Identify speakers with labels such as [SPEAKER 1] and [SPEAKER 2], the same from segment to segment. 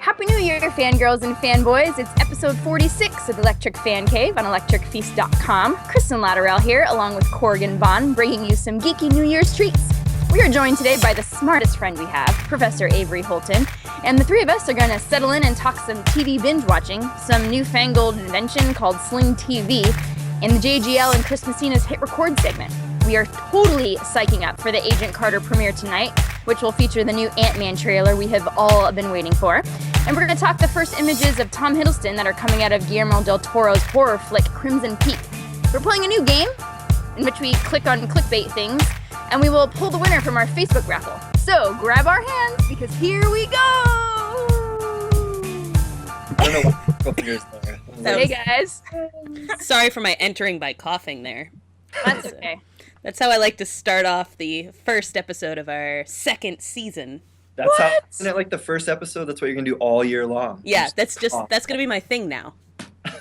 [SPEAKER 1] Happy New Year, fangirls and fanboys. It's episode 46 of Electric Fancave on electricfeast.com. Kristin Latterell here, along with Corrigan Vaughn, bringing you some geeky New Year's treats. We are joined today by the smartest friend we have, Professor Avery Holton, and the three of us are going to settle in and talk some TV binge watching, some newfangled invention called Sling TV, and the JGL and Chris Messina's HitRECORD segment. We are totally psyching up for the Agent Carter premiere tonight, which will feature the new Ant-Man trailer we have all been waiting for. And we're going to talk the first images of Tom Hiddleston that are coming out of Guillermo del Toro's horror flick Crimson Peak. We're playing a new game in which we click on clickbait things, and we will pull the winner from our Facebook raffle. So grab our hands, because here we go!
[SPEAKER 2] I don't know what fingers there.
[SPEAKER 1] Hey guys.
[SPEAKER 3] Sorry for my entering by coughing there.
[SPEAKER 1] That's okay.
[SPEAKER 3] That's how I like to start off the first episode of our second season.
[SPEAKER 2] That's how, isn't it like the first episode? That's what you're going to do all year long.
[SPEAKER 3] Yeah, that's going to be my thing now.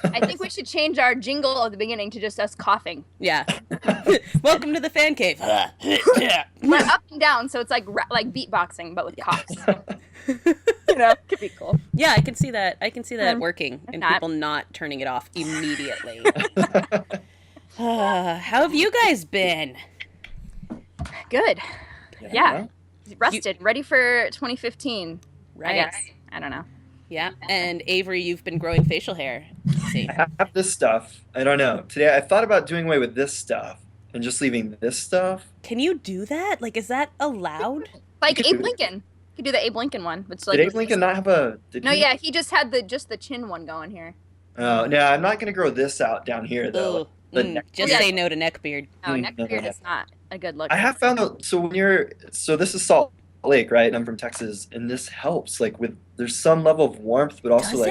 [SPEAKER 1] I think we should change our jingle at the beginning to just us coughing.
[SPEAKER 3] Yeah. Welcome to the fan cave.
[SPEAKER 1] But up and down, so it's like beatboxing, but with coughs. Could be cool.
[SPEAKER 3] Yeah, I can see that. Working and people not turning it off immediately. How have you guys been?
[SPEAKER 1] Good. Yeah. Rested, ready for 2015.
[SPEAKER 3] Right.
[SPEAKER 1] I guess. I don't know.
[SPEAKER 3] Yeah. And Avery, you've been growing facial hair. See.
[SPEAKER 2] I have this stuff. I don't know. Today I thought about doing away with this stuff and just leaving this stuff.
[SPEAKER 3] Can you do that? Like, is that allowed?
[SPEAKER 1] Like Abe Lincoln. You could do the Abe Lincoln one. Which, like,
[SPEAKER 2] did Abe Lincoln not have a...
[SPEAKER 1] Yeah, he just had the chin one going here.
[SPEAKER 2] Oh, no, I'm not going to grow this out down here, though.
[SPEAKER 3] Just say no to neckbeard.
[SPEAKER 1] No, neckbeard is not a good look.
[SPEAKER 2] I have found that, so this is Salt Lake, right? And I'm from Texas, and this helps, like, there's some level of warmth, but also,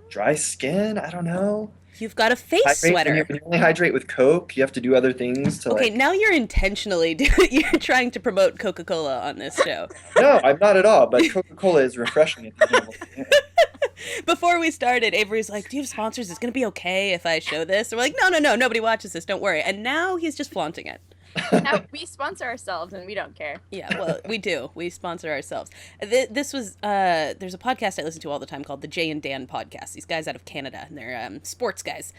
[SPEAKER 2] dry skin, I don't know.
[SPEAKER 3] You've got a face sweater.
[SPEAKER 2] When you only hydrate with Coke, you have to do other things to
[SPEAKER 3] now you're intentionally you're trying to promote Coca-Cola on this show.
[SPEAKER 2] No, I'm not at all, but Coca-Cola is refreshing at the end.
[SPEAKER 3] Before we started, Avery's like, do you have sponsors? Is it going to be okay if I show this? And we're like, no, nobody watches this, don't worry. And now he's just flaunting it.
[SPEAKER 1] Now we sponsor ourselves and we don't care.
[SPEAKER 3] Yeah, well, we do. We sponsor ourselves. This was, there's a podcast I listen to all the time called the Jay and Dan Podcast. These guys out of Canada, and they're sports guys.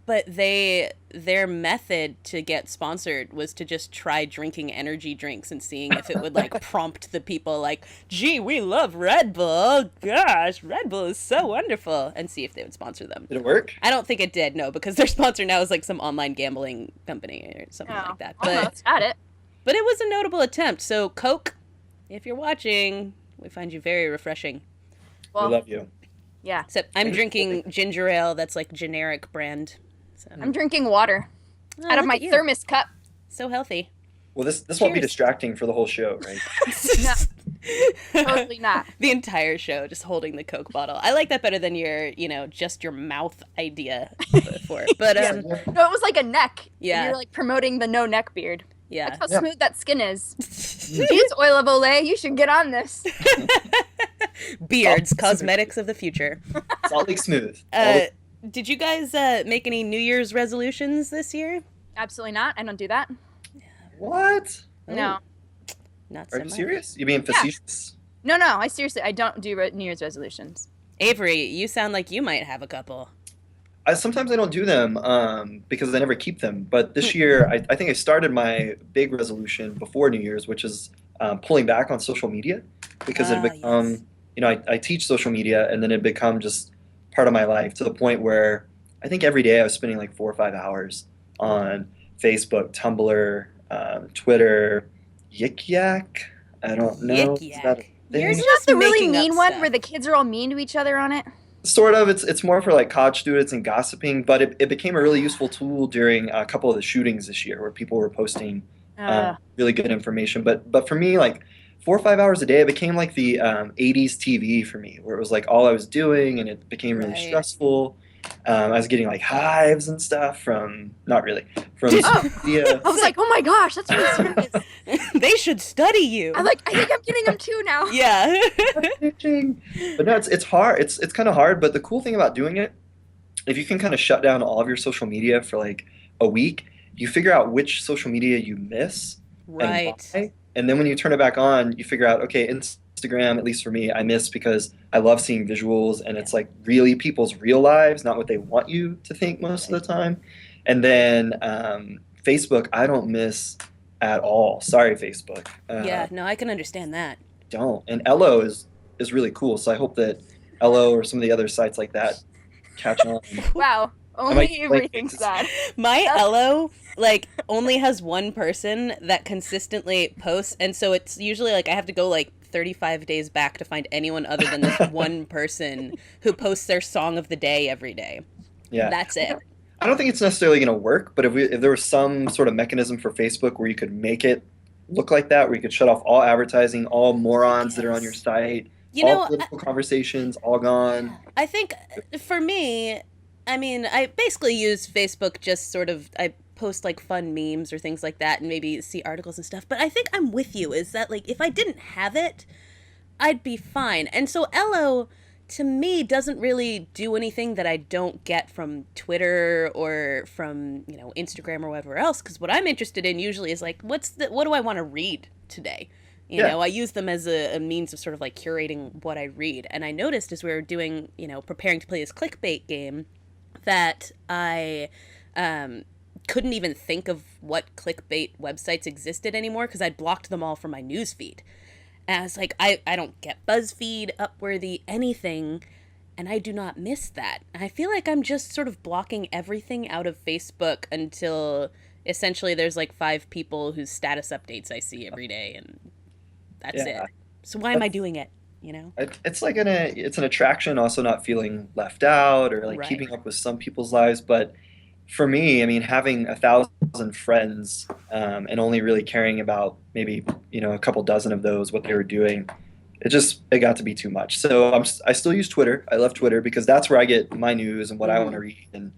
[SPEAKER 3] But their method to get sponsored was to just try drinking energy drinks and seeing if it would prompt the people gee, we love Red Bull. Gosh, Red Bull is so wonderful, and see if they would sponsor them.
[SPEAKER 2] Did it work?
[SPEAKER 3] I don't think it did, no, because their sponsor now is some online gambling company or something like that.
[SPEAKER 1] Almost got it.
[SPEAKER 3] But it was a notable attempt. So Coke, if you're watching, we find you very refreshing.
[SPEAKER 2] Well, we love you.
[SPEAKER 1] Yeah.
[SPEAKER 3] Except I'm drinking ginger ale that's generic brand. So.
[SPEAKER 1] I'm drinking water out of my thermos cup.
[SPEAKER 3] So healthy.
[SPEAKER 2] Well, this won't be distracting for the whole show, right?
[SPEAKER 1] No, totally not.
[SPEAKER 3] The entire show, just holding the Coke bottle. I like that better than your, just your mouth idea before. But
[SPEAKER 1] no, it was like a neck.
[SPEAKER 3] Yeah.
[SPEAKER 1] You're promoting the no neck beard.
[SPEAKER 3] Yeah.
[SPEAKER 1] Look how smooth that skin is. Use oil of Olay. You should get on this.
[SPEAKER 3] Beards, cosmetics of the future.
[SPEAKER 2] Salt Lake Smooth.
[SPEAKER 3] Did you guys make any New Year's resolutions this year?
[SPEAKER 1] Absolutely not. I don't do that.
[SPEAKER 2] What?
[SPEAKER 1] No.
[SPEAKER 3] Not so much.
[SPEAKER 2] Are you serious? You being facetious?
[SPEAKER 1] No. I don't do New Year's resolutions.
[SPEAKER 3] Avery, you sound like you might have a couple.
[SPEAKER 2] Sometimes I don't do them because I never keep them. But this year, I think I started my big resolution before New Year's, which is pulling back on social media, because it had become, I teach social media, and then it become just part of my life, to the point where I think every day I was spending 4 or 5 hours on Facebook, Tumblr, Twitter, Yik Yak. I don't know.
[SPEAKER 3] Yik Yak.
[SPEAKER 1] You're just the really mean one where the kids are all mean to each other on it?
[SPEAKER 2] Sort of. It's more for college students and gossiping, but it became a really useful tool during a couple of the shootings this year, where people were posting really good information. But for me, 4 or 5 hours a day, it became the 80s TV for me, where it was all I was doing, and it became really stressful. I was getting hives and stuff from media.
[SPEAKER 1] I was like, oh my gosh, that's really serious.
[SPEAKER 3] They should study you.
[SPEAKER 1] I think I'm getting them too now.
[SPEAKER 3] Yeah.
[SPEAKER 2] But no, it's hard. It's kind of hard. But the cool thing about doing it, if you can kind of shut down all of your social media for a week, you figure out which social media you miss.
[SPEAKER 3] Right.
[SPEAKER 2] And why. And then when you turn it back on, you figure out, okay, instead Instagram, at least for me, I miss because I love seeing visuals and it's like really people's real lives, not what they want you to think most of the time. And then Facebook, I don't miss at all. Sorry, Facebook.
[SPEAKER 3] Yeah, no, I can understand that.
[SPEAKER 2] Don't. And Ello is really cool. So I hope that Ello or some of the other sites like that catch on.
[SPEAKER 1] Wow. Only Avery thinks that.
[SPEAKER 3] My Ello, like, only has one person that consistently posts, and so it's usually, like, I have to go, like, 35 days back to find anyone other than this one person who posts their song of the day every day.
[SPEAKER 2] Yeah.
[SPEAKER 3] That's it.
[SPEAKER 2] I don't think it's necessarily going to work, but if there was some sort of mechanism for Facebook where you could make it look like that, where you could shut off all advertising, all morons that are on your site, all political conversations, all gone.
[SPEAKER 3] I think, for me, I mean, I basically use Facebook just sort of, I post like fun memes or things like that and maybe see articles and stuff. But I think I'm with you, is that like, if I didn't have it, I'd be fine. And so Ello, to me, doesn't really do anything that I don't get from Twitter or from, you know, Instagram or whatever else. Because what I'm interested in usually is like, what do I want to read today? You know, I use them as a means of sort of like curating what I read. And I noticed as we were doing, you know, preparing to play this clickbait game, that I couldn't even think of what clickbait websites existed anymore because I'd blocked them all from my newsfeed. And I was like, I don't get BuzzFeed, Upworthy, anything, and I do not miss that. I feel like I'm just sort of blocking everything out of Facebook until essentially there's like 5 people whose status updates I see every day, and that's it. So why am I doing it? You know,
[SPEAKER 2] it's like it's an attraction, also not feeling left out or like keeping up with some people's lives. But for me, I mean, having 1,000 friends and only really caring about maybe, you know, a couple dozen of those, what they were doing, it got to be too much. So I still use Twitter. I love Twitter because that's where I get my news and what I want to read. And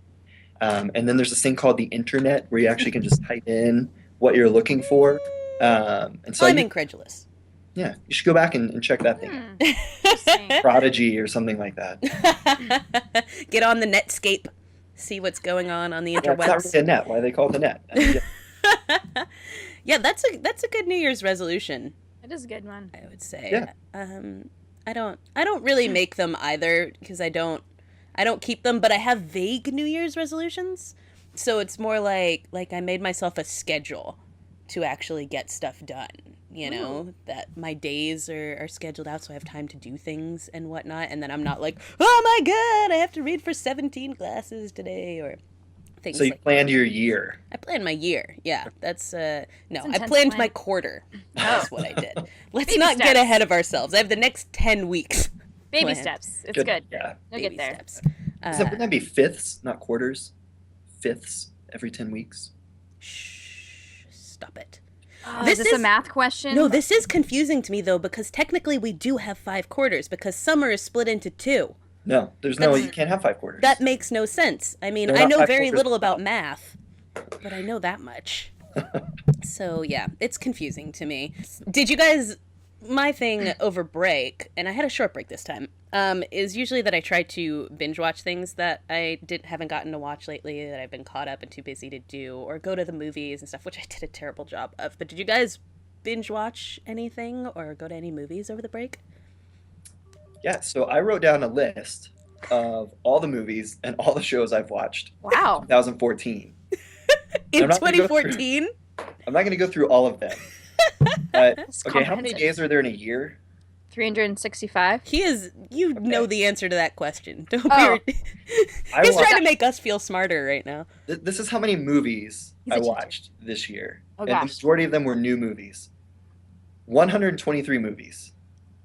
[SPEAKER 2] then there's this thing called the internet where you actually can just type in what you're looking for. And so
[SPEAKER 3] I'm incredulous.
[SPEAKER 2] Yeah, you should go back and check that thing. Prodigy or something like that.
[SPEAKER 3] Get on the Netscape, see what's going on the interwebs.
[SPEAKER 2] It's not really a net. Why do they call it the net?
[SPEAKER 3] Yeah, that's a good New Year's resolution.
[SPEAKER 1] It is a good one,
[SPEAKER 3] I would say.
[SPEAKER 2] Yeah.
[SPEAKER 3] I don't really make them either because I don't keep them, but I have vague New Year's resolutions. So it's more like I made myself a schedule to actually get stuff done. You know, that my days are scheduled out so I have time to do things and whatnot. And then I'm not like, oh my God, I have to read for 17 classes today or things
[SPEAKER 2] So you planned your year.
[SPEAKER 3] I planned my year. Yeah, that's, no, I
[SPEAKER 1] intense
[SPEAKER 3] planned
[SPEAKER 1] plan.
[SPEAKER 3] my quarter. That's what I did. Let's not get ahead of ourselves. I have the next 10 weeks.
[SPEAKER 1] Baby
[SPEAKER 3] planned.
[SPEAKER 1] steps. It's good.
[SPEAKER 2] Yeah.
[SPEAKER 1] You'll
[SPEAKER 3] Baby
[SPEAKER 1] get there.
[SPEAKER 3] steps.
[SPEAKER 2] Wouldn't that be fifths, not quarters? Fifths every 10 weeks?
[SPEAKER 3] Shh, stop it.
[SPEAKER 1] Is this a math question?
[SPEAKER 3] No, this is confusing to me, though, because technically we do have 5 quarters, because summer is split into 2.
[SPEAKER 2] No, you can't have 5 quarters.
[SPEAKER 3] That makes no sense. I mean, I know very little about math, but I know that much. So, yeah, it's confusing to me. Did you guys... My thing over break, and I had a short break this time, is usually that I try to binge watch things that I haven't gotten to watch lately, that I've been caught up and too busy to do, or go to the movies and stuff, which I did a terrible job of. But did you guys binge watch anything or go to any movies over the break?
[SPEAKER 2] Yeah, so I wrote down a list of all the movies and all the shows I've watched.
[SPEAKER 1] Wow.
[SPEAKER 2] 2014.
[SPEAKER 3] In 2014?
[SPEAKER 2] I'm not going to go through all of them. Okay, how many days are there in a year?
[SPEAKER 1] 365.
[SPEAKER 3] You know the answer to that question. Don't be... He's trying to make us feel smarter right now.
[SPEAKER 2] This is how many movies I watched this year.
[SPEAKER 1] Oh,
[SPEAKER 2] and
[SPEAKER 1] gosh.
[SPEAKER 2] the majority of them were new movies. 123 movies.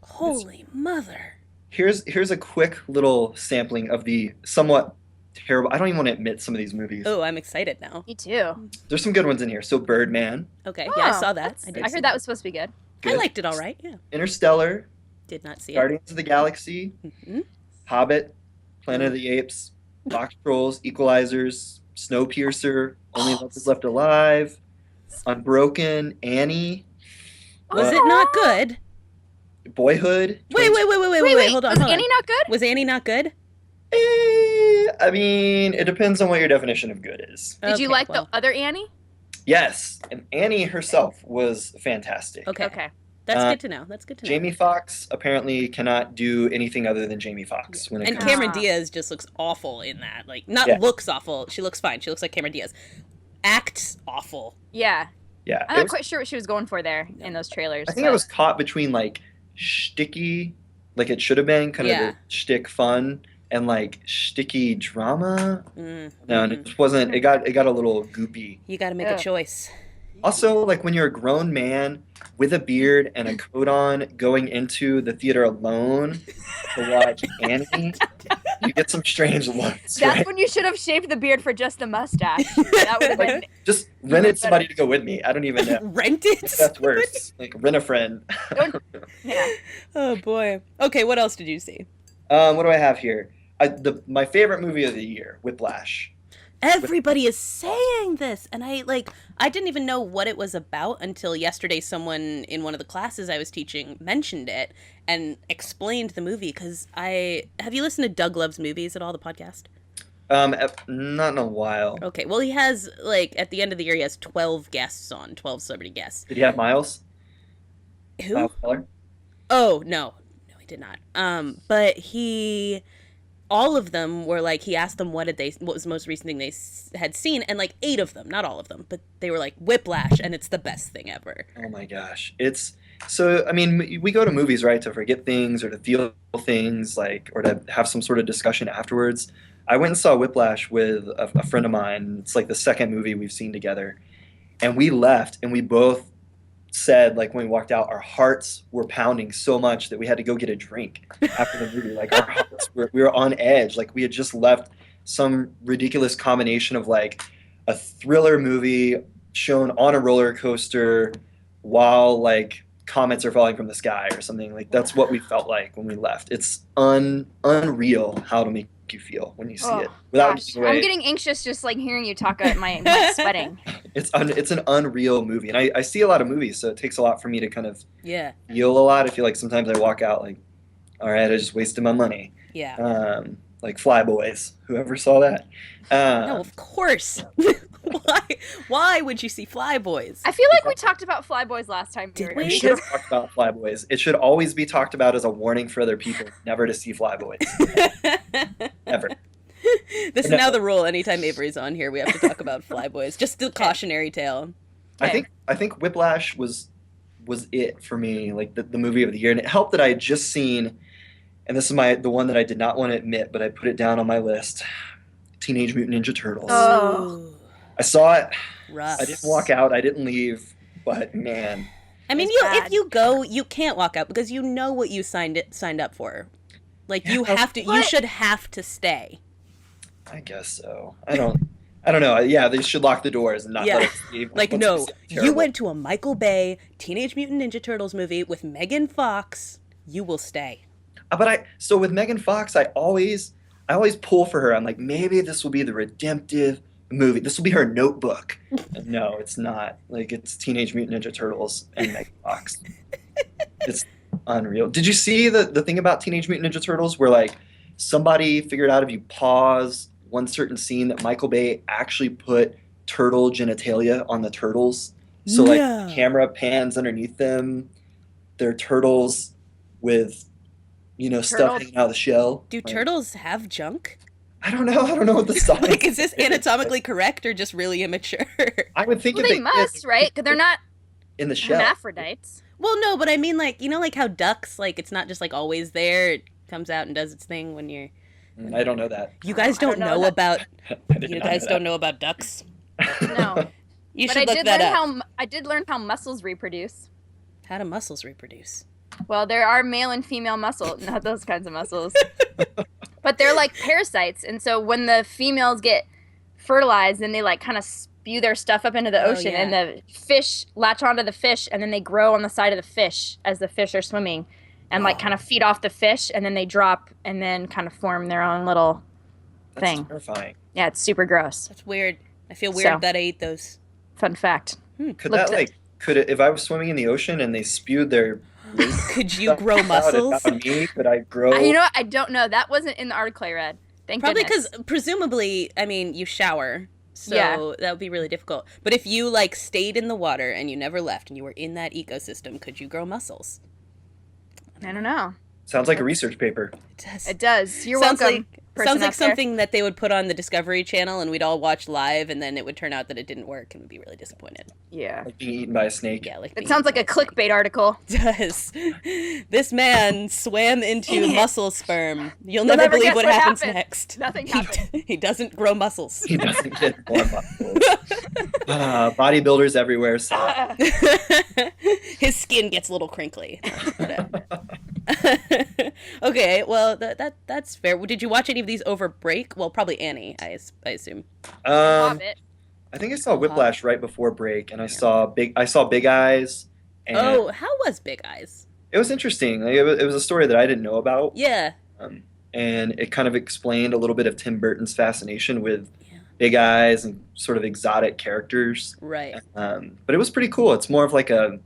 [SPEAKER 3] Holy mother.
[SPEAKER 2] Here's a quick little sampling of the somewhat terrible... I don't even want to admit some of these movies.
[SPEAKER 3] Oh, I'm excited now.
[SPEAKER 1] Me too.
[SPEAKER 2] There's some good ones in here. So Birdman.
[SPEAKER 3] Okay, yeah, I saw that.
[SPEAKER 1] I heard that was supposed to be good.
[SPEAKER 2] Good.
[SPEAKER 3] I liked it all right, yeah.
[SPEAKER 2] Interstellar.
[SPEAKER 3] Did not see
[SPEAKER 2] Guardians of the Galaxy.
[SPEAKER 3] Mm-hmm.
[SPEAKER 2] Hobbit. Planet of the Apes. Box Trolls. Equalizers. Snowpiercer. Only Love Is Left Alive. Unbroken. Annie.
[SPEAKER 3] Was it not good?
[SPEAKER 2] Boyhood.
[SPEAKER 3] Wait, hold on.
[SPEAKER 1] Was Annie not good?
[SPEAKER 3] Was Annie not good?
[SPEAKER 2] I mean, it depends on what your definition of good is.
[SPEAKER 1] Did you like the other Annie?
[SPEAKER 2] Yes, and Annie herself was fantastic.
[SPEAKER 3] Okay.
[SPEAKER 1] Okay.
[SPEAKER 3] That's good to know. That's good to know.
[SPEAKER 2] Jamie Foxx apparently cannot do anything other than Jamie Foxx when it
[SPEAKER 3] And
[SPEAKER 2] comes
[SPEAKER 3] Cameron Diaz just looks awful in that. Like, not looks awful. She looks fine. She looks like Cameron Diaz. Acts awful.
[SPEAKER 1] Yeah.
[SPEAKER 2] Yeah.
[SPEAKER 1] I'm not quite sure what she was going for there in those trailers.
[SPEAKER 2] I think it was caught between like shticky, like it should have been kind of the shtick fun, and like shticky drama. No, and it just wasn't. It got a little goopy.
[SPEAKER 3] You got to make a choice.
[SPEAKER 2] Also, like when you're a grown man with a beard and a coat on going into the theater alone to watch Annie, you get some strange looks.
[SPEAKER 1] That's when you should have shaved the beard for just the mustache. That would have been.
[SPEAKER 2] Just rented somebody to go with me. I don't even know.
[SPEAKER 3] Rented?
[SPEAKER 2] That's worse. Like rent a friend.
[SPEAKER 1] Yeah.
[SPEAKER 3] Oh boy. Okay, what else did you see?
[SPEAKER 2] What do I have here? My favorite movie of the year, Whiplash.
[SPEAKER 3] Everybody is saying this, and I didn't even know what it was about until yesterday. Someone in one of the classes I was teaching mentioned it and explained the movie. Because have you listened to Doug Loves Movies at all, the podcast?
[SPEAKER 2] Not in a while.
[SPEAKER 3] Okay, well he has at the end of the year he has 12 guests on, 12 celebrity guests.
[SPEAKER 2] Did he have Miles?
[SPEAKER 3] Who?
[SPEAKER 2] Miles Teller?
[SPEAKER 3] Oh no, he did not. But all of them were he asked them what was the most recent thing they had seen, and 8 of them, not all of them, but they were Whiplash, and it's the best thing ever.
[SPEAKER 2] Oh my gosh. I mean, we go to movies, right, to forget things or to feel things, or to have some sort of discussion afterwards. I went and saw Whiplash with a friend of mine. It's the second movie we've seen together. And we left, and we both said, when we walked out, our hearts were pounding so much that we had to go get a drink after the movie. Our hearts we were on edge. We had just left some ridiculous combination of a thriller movie shown on a roller coaster while comets are falling from the sky or something. That's what we felt like when we left. It's unreal how to make you feel when you see it without giving away.
[SPEAKER 1] I'm getting anxious just hearing you talk about my sweating.
[SPEAKER 2] It's an unreal movie, and I see a lot of movies, so it takes a lot for me to kind of feel a lot. I feel sometimes I walk out all right, I just wasted my money.
[SPEAKER 3] Yeah.
[SPEAKER 2] Flyboys. Whoever saw that?
[SPEAKER 3] No, of course. Why would you see Flyboys?
[SPEAKER 1] I feel we talked about Flyboys last time.
[SPEAKER 3] Did
[SPEAKER 2] we should have talked about Flyboys. It should always be talked about as a warning for other people never to see Flyboys. Ever.
[SPEAKER 3] This is now the rule. Anytime Avery's on here, we have to talk about Flyboys. Just a cautionary tale.
[SPEAKER 2] Okay. I think Whiplash was it for me, the movie of the year, and it helped that I had just seen, and this is the one that I did not want to admit, but I put it down on my list, Teenage Mutant Ninja Turtles.
[SPEAKER 1] Oh.
[SPEAKER 2] I saw it.
[SPEAKER 3] Rough.
[SPEAKER 2] I didn't walk out. I didn't leave. But man,
[SPEAKER 3] I mean, if you go, you can't walk out because you know what you signed up for. You have to. You should have to stay.
[SPEAKER 2] I guess so. I don't know. Yeah, they should lock the doors and not let us leave.
[SPEAKER 3] No, you went to a Michael Bay Teenage Mutant Ninja Turtles movie with Megan Fox. You will stay.
[SPEAKER 2] So with Megan Fox, I always pull for her. I'm maybe this will be the redemptive movie. This will be her Notebook. No, it's not. It's Teenage Mutant Ninja Turtles and Megan Fox. It's unreal. Did you see the thing about Teenage Mutant Ninja Turtles where somebody figured out if you pause one certain scene that Michael Bay actually put turtle genitalia on the turtles? So the camera pans underneath them. They're turtles with stuff hanging out of the shell.
[SPEAKER 3] Do turtles have junk?
[SPEAKER 2] I don't know what the science
[SPEAKER 3] is this anatomically correct or just really immature?
[SPEAKER 2] I would think
[SPEAKER 1] they must, right? Because they're not
[SPEAKER 2] in the shell.
[SPEAKER 1] Hermaphrodites.
[SPEAKER 3] Well, no, but I mean, how ducks, it's not just always there. It comes out and does its thing when you're.
[SPEAKER 2] I don't know that.
[SPEAKER 3] You guys don't know about. You guys don't know about ducks.
[SPEAKER 1] No.
[SPEAKER 3] You should look that up.
[SPEAKER 1] I did learn how mussels reproduce.
[SPEAKER 3] How do mussels reproduce?
[SPEAKER 1] Well, there are male and female mussels, not those kinds of mussels. But they're parasites, and so when the females get fertilized, then they kind of spew their stuff up into the ocean, and the fish latch onto the fish, and then they grow on the side of the fish as the fish are swimming, and kind of feed off the fish, and then they drop, and then kind of form their own little thing.
[SPEAKER 2] That's terrifying.
[SPEAKER 1] Yeah, it's super gross.
[SPEAKER 3] That's weird. I feel weird that I ate those.
[SPEAKER 1] Fun fact.
[SPEAKER 2] Could if I was swimming in the ocean and they spewed their
[SPEAKER 3] could you grow mussels?
[SPEAKER 2] Could I grow?
[SPEAKER 1] What? I don't know. That wasn't in the article I read. Thank
[SPEAKER 3] Probably
[SPEAKER 1] goodness.
[SPEAKER 3] because presumably, I mean, you shower, So that would be really difficult. But if you like stayed in the water and you never left and you were in that ecosystem, could you grow mussels?
[SPEAKER 1] I don't know.
[SPEAKER 2] Sounds like a research paper.
[SPEAKER 3] It does.
[SPEAKER 1] It does. You're
[SPEAKER 3] Sounds
[SPEAKER 1] welcome.
[SPEAKER 3] Sounds like something that they would put on the Discovery Channel and we'd all watch live, and then it would turn out that it didn't work and we'd be really disappointed.
[SPEAKER 1] Yeah.
[SPEAKER 2] Like being eaten by a snake.
[SPEAKER 3] Yeah, like
[SPEAKER 1] It sounds like a clickbait article.
[SPEAKER 3] It does. This man swam into mussel sperm. You'll
[SPEAKER 1] You'll
[SPEAKER 3] never
[SPEAKER 1] never
[SPEAKER 3] believe
[SPEAKER 1] guess
[SPEAKER 3] what
[SPEAKER 1] what
[SPEAKER 3] happens
[SPEAKER 1] happened.
[SPEAKER 3] next.
[SPEAKER 1] Nothing happened.
[SPEAKER 3] He doesn't grow mussels.
[SPEAKER 2] He doesn't get more muscles. Bodybuilders everywhere. So.
[SPEAKER 3] His skin gets a little crinkly. Whatever. Okay, well that's fair. Did you watch any of these over break? Well, probably Annie, I assume.
[SPEAKER 1] Hobbit.
[SPEAKER 2] I think I saw Whiplash right before break, and I saw Big Eyes. And
[SPEAKER 3] How was Big Eyes?
[SPEAKER 2] it was interesting. Like, it was a story that I didn't know about.
[SPEAKER 3] Yeah.
[SPEAKER 2] And it kind of explained a little bit of Tim Burton's fascination with big eyes and sort of exotic characters.
[SPEAKER 3] Right.
[SPEAKER 2] But it was pretty cool. It's more of like a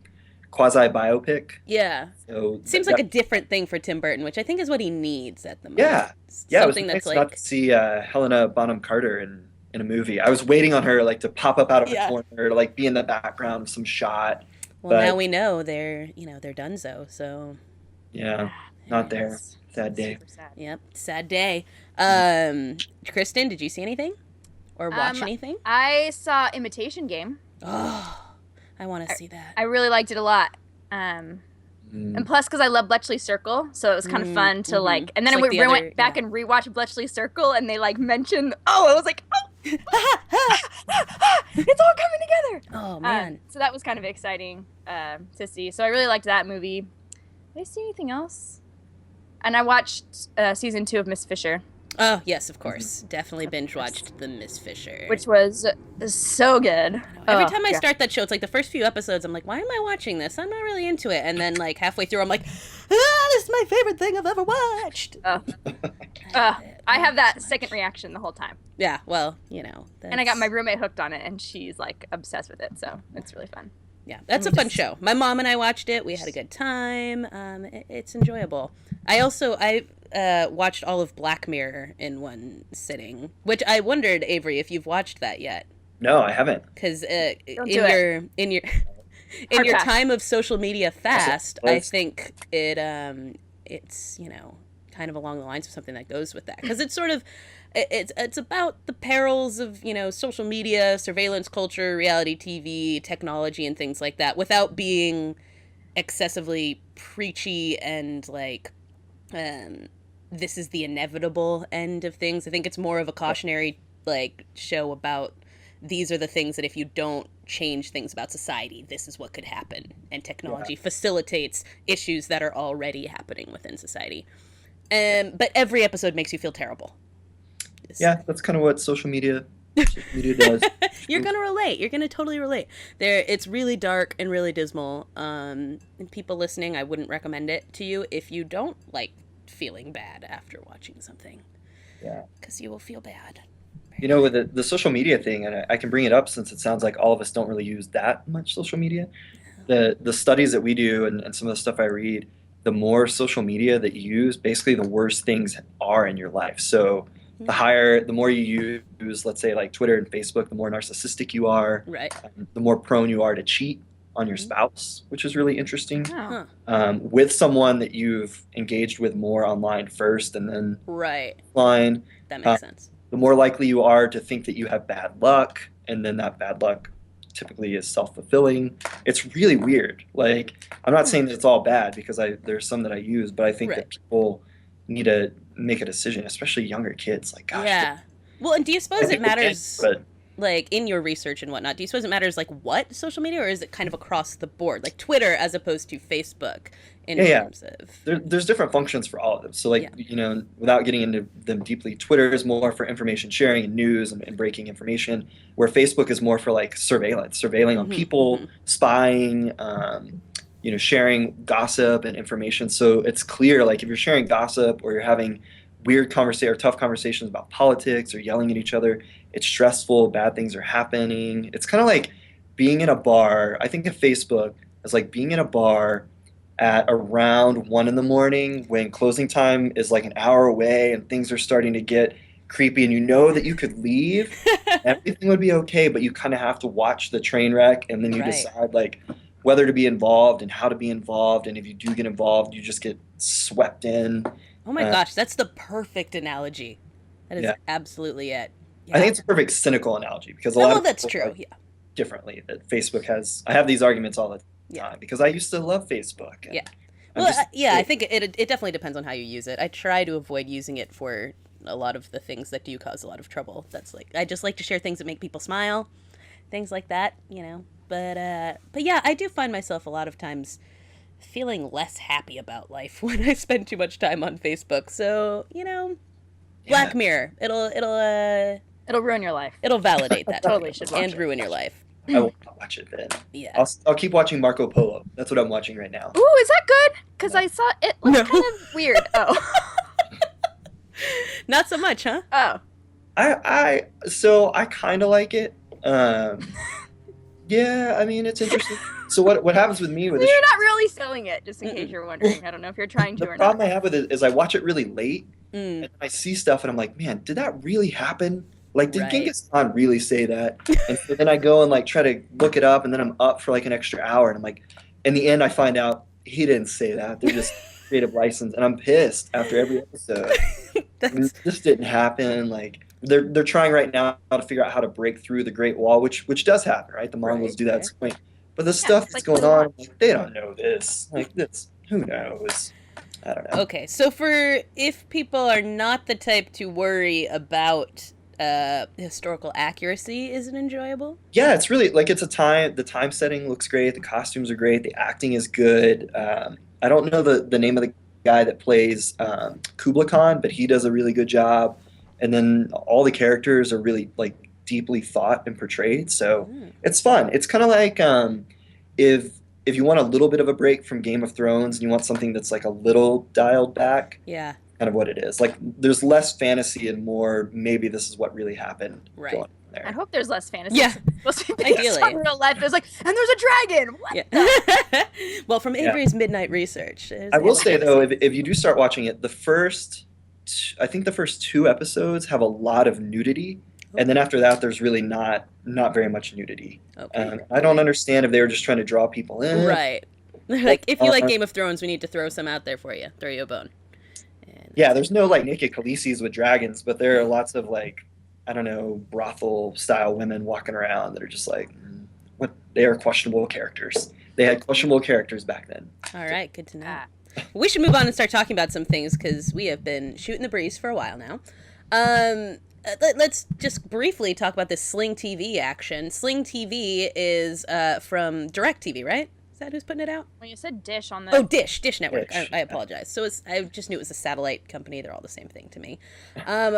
[SPEAKER 2] quasi biopic.
[SPEAKER 3] Yeah.
[SPEAKER 2] So
[SPEAKER 3] Seems like a different thing for Tim Burton, which I think is what he needs at the moment.
[SPEAKER 2] Yeah. Yeah,
[SPEAKER 3] Something
[SPEAKER 2] it was
[SPEAKER 3] that's
[SPEAKER 2] nice
[SPEAKER 3] like
[SPEAKER 2] not to see Helena Bonham Carter in a movie. I was waiting on her like to pop up out of the corner, to like be in the background of some shot.
[SPEAKER 3] Well, now we know they're donezo, so
[SPEAKER 2] yeah, not there. Sad day.
[SPEAKER 1] Sad.
[SPEAKER 3] Yep, sad day. Kristin, did you see anything or watch anything?
[SPEAKER 1] I saw Imitation Game.
[SPEAKER 3] Oh, I want to see that.
[SPEAKER 1] I really liked it a lot. And plus, because I love Bletchley Circle, so it was kind of fun to like. And then
[SPEAKER 3] It's like
[SPEAKER 1] we went back and rewatched Bletchley Circle, and they like mentioned. I was like, it's all coming together.
[SPEAKER 3] Oh man!
[SPEAKER 1] So that was kind of exciting to see. So I really liked that movie. Did I see anything else? And I watched season 2 of Miss Fisher.
[SPEAKER 3] Oh yes, of course. Definitely binge watched the Miss Fisher,
[SPEAKER 1] which was so good.
[SPEAKER 3] Every time I start that show, it's like the first few episodes, I'm like, why am I watching this? I'm not really into it. And then like halfway through, I'm like, this is my favorite thing I've ever watched.
[SPEAKER 1] I have that second reaction the whole time.
[SPEAKER 3] Yeah, well,
[SPEAKER 1] And I got my roommate hooked on it, and she's like obsessed with it, so it's really fun.
[SPEAKER 3] Yeah, that's a fun show. My mom and I watched it. We had a good time. It's enjoyable. I watched all of Black Mirror in one sitting, which I wondered, Avery, if you've watched that yet.
[SPEAKER 2] No, I haven't.
[SPEAKER 3] Because in your time of social media fast, I think it's kind of along the lines of something that goes with that, because it's sort of it's about the perils of social media, surveillance culture, reality TV, technology, and things like that, without being excessively preachy and like this is the inevitable end of things. I think it's more of a cautionary like show about these are the things that if you don't change things about society, this is what could happen, and technology facilitates issues that are already happening within society. But every episode makes you feel terrible.
[SPEAKER 2] Yeah, that's kind of what social media does.
[SPEAKER 3] You're gonna relate. You're gonna totally relate. It's really dark and really dismal. And people listening, I wouldn't recommend it to you if you don't like feeling bad after watching something.
[SPEAKER 2] Yeah,
[SPEAKER 3] because you will feel bad.
[SPEAKER 2] With the social media thing, and I can bring it up since it sounds like all of us don't really use that much social media. The studies that we do and some of the stuff I read, the more social media that you use, basically the worse things are in your life. So the more you use, let's say like Twitter and Facebook, the more narcissistic you are.
[SPEAKER 3] Right.
[SPEAKER 2] The more prone you are to cheat on your spouse, which is really interesting.
[SPEAKER 1] Oh.
[SPEAKER 2] With someone that you've engaged with more online first and then offline.
[SPEAKER 3] That makes sense.
[SPEAKER 2] The more likely you are to think that you have bad luck, and then that bad luck typically is self-fulfilling. It's really weird. Like, I'm not saying that it's all bad, because there's some that I use, but I think that people need to make a decision, especially younger kids. Like, gosh.
[SPEAKER 3] Yeah. Well, and do you suppose it matters, like, in your research and whatnot, do you suppose it matters, like, what social media, or is it kind of across the board? Like, Twitter as opposed to Facebook in terms of...
[SPEAKER 2] There's different functions for all of them. So, like, without getting into them deeply, Twitter is more for information sharing and news and breaking information, where Facebook is more for, like, surveilling on people, spying, sharing gossip and information. So it's clear, like, if you're sharing gossip or you're having weird or tough conversations about politics or yelling at each other, it's stressful, bad things are happening. It's kind of like being in a bar. I think of Facebook as like being in a bar at around 1 a.m. when closing time is like an hour away and things are starting to get creepy, and you know that you could leave, everything would be okay, but you kind of have to watch the train wreck, and then you decide like whether to be involved and how to be involved, and if you do get involved, you just get swept in.
[SPEAKER 3] Oh my gosh, that's the perfect analogy. That is absolutely it. Yeah.
[SPEAKER 2] I think it's a perfect cynical analogy because a lot of
[SPEAKER 3] that's
[SPEAKER 2] people
[SPEAKER 3] true. Yeah.
[SPEAKER 2] Differently that Facebook has. I have these arguments all the time because I used to love Facebook.
[SPEAKER 3] Yeah. Well, I think it definitely depends on how you use it. I try to avoid using it for a lot of the things that do cause a lot of trouble. That's like, I just like to share things that make people smile, things like that, you know. But yeah, I do find myself a lot of times feeling less happy about life when I spend too much time on Facebook. So, you know, Black Mirror,
[SPEAKER 1] It'll ruin your life.
[SPEAKER 3] It'll validate that.
[SPEAKER 1] Totally should watch
[SPEAKER 3] and ruin your life.
[SPEAKER 2] I will watch it then.
[SPEAKER 3] Yeah.
[SPEAKER 2] I'll keep watching Marco Polo. That's what I'm watching right now.
[SPEAKER 1] Ooh, is that good? Because I saw it looked kind of weird. Oh.
[SPEAKER 3] Not so much, huh?
[SPEAKER 1] Oh.
[SPEAKER 2] So I kind of like it. Yeah, I mean, it's interesting. So what happens with me with
[SPEAKER 1] You're not really selling it, just in case you're wondering. I don't know if you're trying to or not.
[SPEAKER 2] The problem I have with it is I watch it really late, and I see stuff, and I'm like, man, did that really happen? Like, did Genghis Khan really say that? And so then I go and like try to look it up, and then I'm up for like an extra hour, and I'm like, in the end, I find out he didn't say that. They're just creative license, and I'm pissed after every episode. This didn't happen. Like they're trying right now to figure out how to break through the Great Wall, which does happen, right? The Mongols do that at some point. But the stuff that's going on, like, they don't know this. Like this, who knows? I don't know.
[SPEAKER 3] Okay, so if people are not the type to worry about historical accuracy, is it enjoyable?
[SPEAKER 2] Yeah, it's really like the time setting looks great, the costumes are great, the acting is good. I don't know the name of the guy that plays Kublai Khan, but he does a really good job. And then all the characters are really like deeply thought and portrayed, so it's fun. It's kind of like if you want a little bit of a break from Game of Thrones and you want something that's like a little dialed back. Yeah. Kind of what it is. Like there's less fantasy and more maybe this is what really happened.
[SPEAKER 1] Right. Going there. I hope there's less fantasy.
[SPEAKER 3] Yeah.
[SPEAKER 1] It's supposed to be based on real life. There's like, and there's a dragon. What?
[SPEAKER 3] Yeah. Well, from Avery's midnight research.
[SPEAKER 2] I will say though, if you do start watching it, I think the first 2 episodes have a lot of nudity. And then after that, there's really not very much nudity. Okay. I don't understand if they were just trying to draw people in.
[SPEAKER 3] Right. Like, if you like Game of Thrones, we need to throw some out there for you. Throw you a bone.
[SPEAKER 2] Yeah, there's no, like, naked Khaleesi's with dragons, but there are lots of, like, I don't know, brothel-style women walking around that are just like, they are questionable characters. They had questionable characters back then.
[SPEAKER 3] All right, good to know. We should move on and start talking about some things, because we have been shooting the breeze for a while now. Let's just briefly talk about this Sling TV action. Sling TV is from DirecTV, right? Is that who's putting it out?
[SPEAKER 1] Well, you said Dish on the...
[SPEAKER 3] Oh, Dish Network. I apologize. So I just knew it was a satellite company. They're all the same thing to me.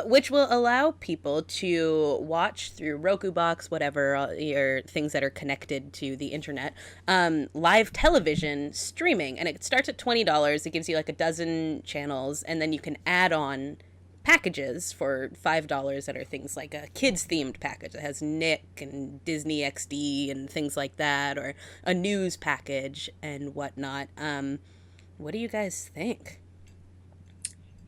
[SPEAKER 3] Which will allow people to watch through Roku box, whatever, or things that are connected to the internet, live television streaming. And it starts at $20. It gives you like a dozen channels, and then you can add on packages for $5 that are things like a kids-themed package that has Nick and Disney XD and things like that, or a news package and whatnot. What do you guys think?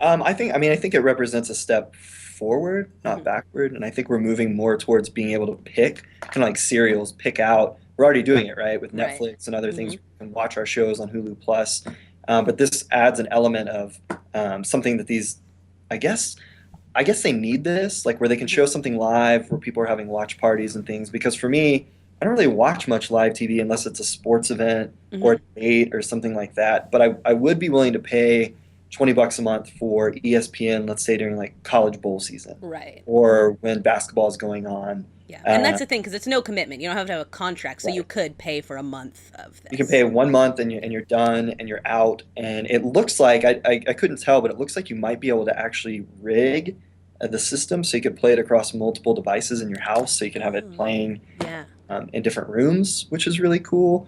[SPEAKER 2] I think it represents a step forward, not backward, and I think we're moving more towards being able to pick, kind of like serials, pick out. We're already doing it, right, with Netflix and other things. We can watch our shows on Hulu Plus, but this adds an element of something that these, I guess they need this, like where they can show something live, where people are having watch parties and things. Because for me, I don't really watch much live TV unless it's a sports event or a date or something like that. But I would be willing to pay $20 a month for ESPN, let's say during like college bowl season,
[SPEAKER 3] right? Or
[SPEAKER 2] when basketball is going on.
[SPEAKER 3] Yeah, and that's the thing, because it's no commitment. You don't have to have a contract, so you could pay for a month of this.
[SPEAKER 2] You can pay 1 month and you're done and you're out. And it looks like, I couldn't tell, but it looks like you might be able to actually rig the system so you could play it across multiple devices in your house, so you can have it playing in different rooms, which is really cool.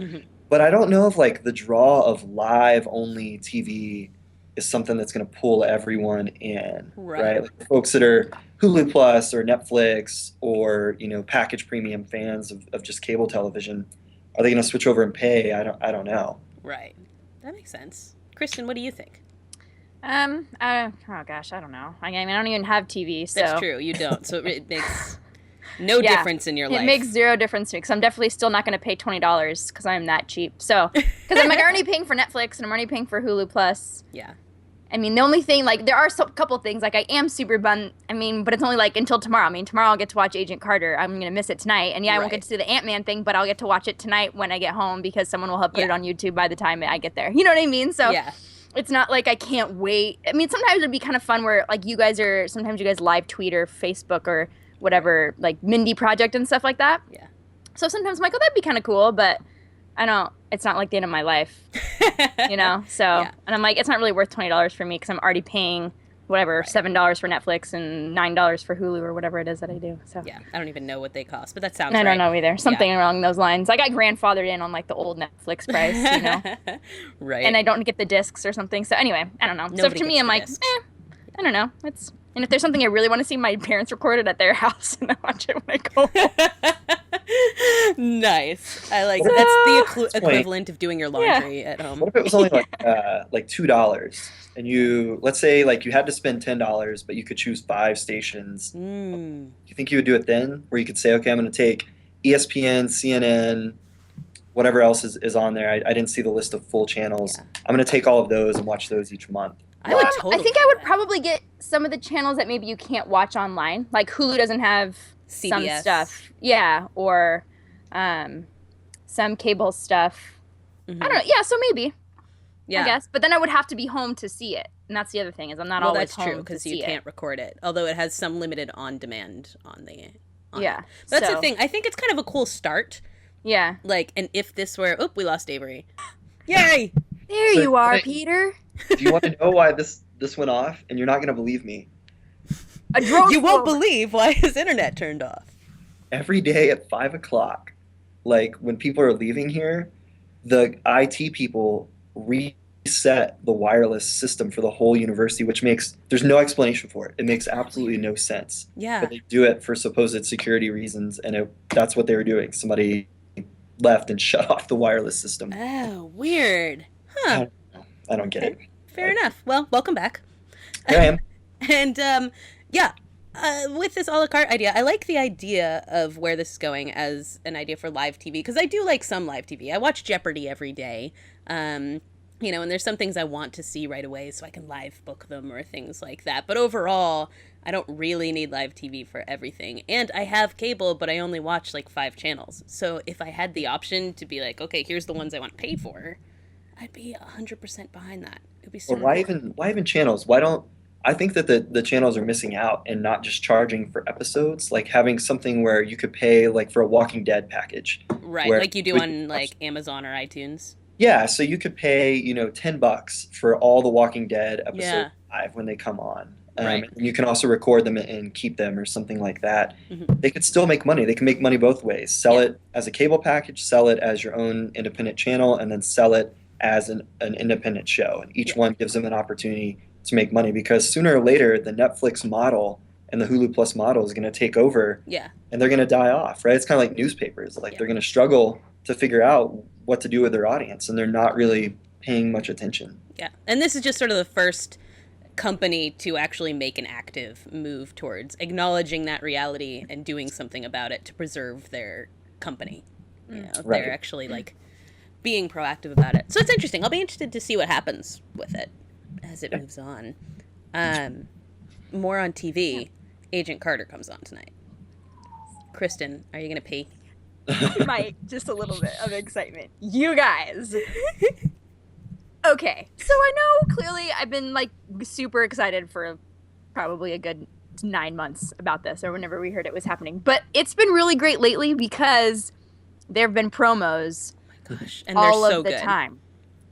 [SPEAKER 2] But I don't know if like the draw of live only TV is something that's going to pull everyone in, right? Like folks that are Hulu Plus or Netflix or, you know, package premium fans of just cable television, are they going to switch over and pay? I don't know.
[SPEAKER 3] Right. That makes sense. Kristin, what do you think?
[SPEAKER 1] Oh gosh, I don't know. I mean, I don't even have TV, so.
[SPEAKER 3] That's true. You don't. So it makes no difference in your life.
[SPEAKER 1] It makes zero difference to me because I'm definitely still not going to pay $20 because I'm that cheap. So, because I'm like already paying for Netflix and I'm already paying for Hulu Plus.
[SPEAKER 3] Yeah.
[SPEAKER 1] I mean, the only thing, like, there are a couple things, like, I am super bummed. I mean, but it's only, like, until tomorrow. I mean, tomorrow I'll get to watch Agent Carter. I'm going to miss it tonight. And, yeah, I won't get to see the Ant-Man thing, but I'll get to watch it tonight when I get home because someone will have put it on YouTube by the time I get there. You know what I mean? So, it's not like I can't wait. I mean, sometimes it'd be kind of fun where, like, sometimes you guys live tweet or Facebook or whatever, like, Mindy Project and stuff like that.
[SPEAKER 3] Yeah.
[SPEAKER 1] So sometimes I'm like, oh, that'd be kind of cool, but it's not like the end of my life, you know? So, and I'm like, it's not really worth $20 for me because I'm already paying whatever, $7 for Netflix and $9 for Hulu or whatever it is that I do. So
[SPEAKER 3] yeah, I don't even know what they cost, but that sounds right.
[SPEAKER 1] I don't know either. Something along those lines. I got grandfathered in on like the old Netflix price, you know?
[SPEAKER 3] Right.
[SPEAKER 1] And I don't get the discs or something. So anyway, I don't know. So to me, I'm like, I don't know. And if there's something I really want to see, my parents recorded at their house and I watch it when I go home.
[SPEAKER 3] Nice. I like that's the equivalent of doing your laundry at home.
[SPEAKER 2] What if it was only like $2 and let's say like you had to spend $10 but you could choose 5 stations. Do you think you would do it then, where you could say, okay, I'm going to take ESPN, CNN, whatever else is on there. I didn't see the list of full channels. I'm going to take all of those and watch those each month.
[SPEAKER 1] I think I would probably get some of the channels that maybe you can't watch online. Like Hulu doesn't have
[SPEAKER 3] CBS.
[SPEAKER 1] Some stuff. Yeah, or some cable stuff. I don't know. Yeah, so maybe. Yeah. I guess. But then I would have to be home to see it. And that's the other thing, is I'm not always home to see it. Well, that's true, because
[SPEAKER 3] you can't record it. Although it has some limited on-demand on the...
[SPEAKER 1] Yeah.
[SPEAKER 3] That's the thing. I think it's kind of a cool start.
[SPEAKER 1] Yeah.
[SPEAKER 3] Like, and if this were... Oh, we lost Avery. Yay!
[SPEAKER 1] There you are, Peter.
[SPEAKER 2] Do you want to know why this went off? And you're not going to believe me.
[SPEAKER 3] You won't believe why his internet turned off.
[SPEAKER 2] Every day at 5 o'clock, like when people are leaving here, the IT people reset the wireless system for the whole university, which there's no explanation for it. It makes absolutely no sense.
[SPEAKER 3] Yeah.
[SPEAKER 2] But they do it for supposed security reasons, and that's what they were doing. Somebody left and shut off the wireless system.
[SPEAKER 3] Oh, weird. Huh.
[SPEAKER 2] I don't get it.
[SPEAKER 3] Fair enough. Well, welcome back.
[SPEAKER 2] Here I am.
[SPEAKER 3] And, with this a la carte idea, I like the idea of where this is going as an idea for live TV, because I do like some live TV. I watch Jeopardy every day, and there's some things I want to see right away so I can live book them or things like that. But overall, I don't really need live TV for everything. And I have cable, but I only watch like 5 channels. So if I had the option to be like, okay, here's the ones I want to pay for, I'd be 100% behind that. It'd be super
[SPEAKER 2] cool. Why even channels? I think that the channels are missing out and not just charging for episodes, like having something where you could pay like for a Walking Dead package.
[SPEAKER 3] Right, like you do on like Amazon or iTunes.
[SPEAKER 2] Yeah, so you could pay, $10 for all the Walking Dead episode 5 when they come on.
[SPEAKER 3] Right.
[SPEAKER 2] And you can also record them and keep them or something like that.
[SPEAKER 3] Mm-hmm.
[SPEAKER 2] They could still make money. They can make money both ways. Sell it as a cable package, sell it as your own independent channel, and then sell it as an independent show. And each one gives them an opportunity to make money, because sooner or later the Netflix model and the Hulu Plus model is going to take over.
[SPEAKER 3] Yeah.
[SPEAKER 2] And they're going to die off, right? It's kind of like newspapers. Like they're going to struggle to figure out what to do with their audience, and they're not really paying much attention.
[SPEAKER 3] Yeah. And this is just sort of the first company to actually make an active move towards acknowledging that reality and doing something about it to preserve their company. They're actually like being proactive about it. So it's interesting. I'll be interested to see what happens with it as it moves on. More on TV. Agent Carter comes on tonight. Kristin, are you going to pee?
[SPEAKER 1] Might, just a little bit of excitement. You guys. Okay, so I know clearly I've been like super excited for probably a good 9 months about this, or whenever we heard it was happening. But it's been really great lately because there have been promos
[SPEAKER 3] and they're
[SPEAKER 1] all
[SPEAKER 3] so
[SPEAKER 1] of the
[SPEAKER 3] good.
[SPEAKER 1] time.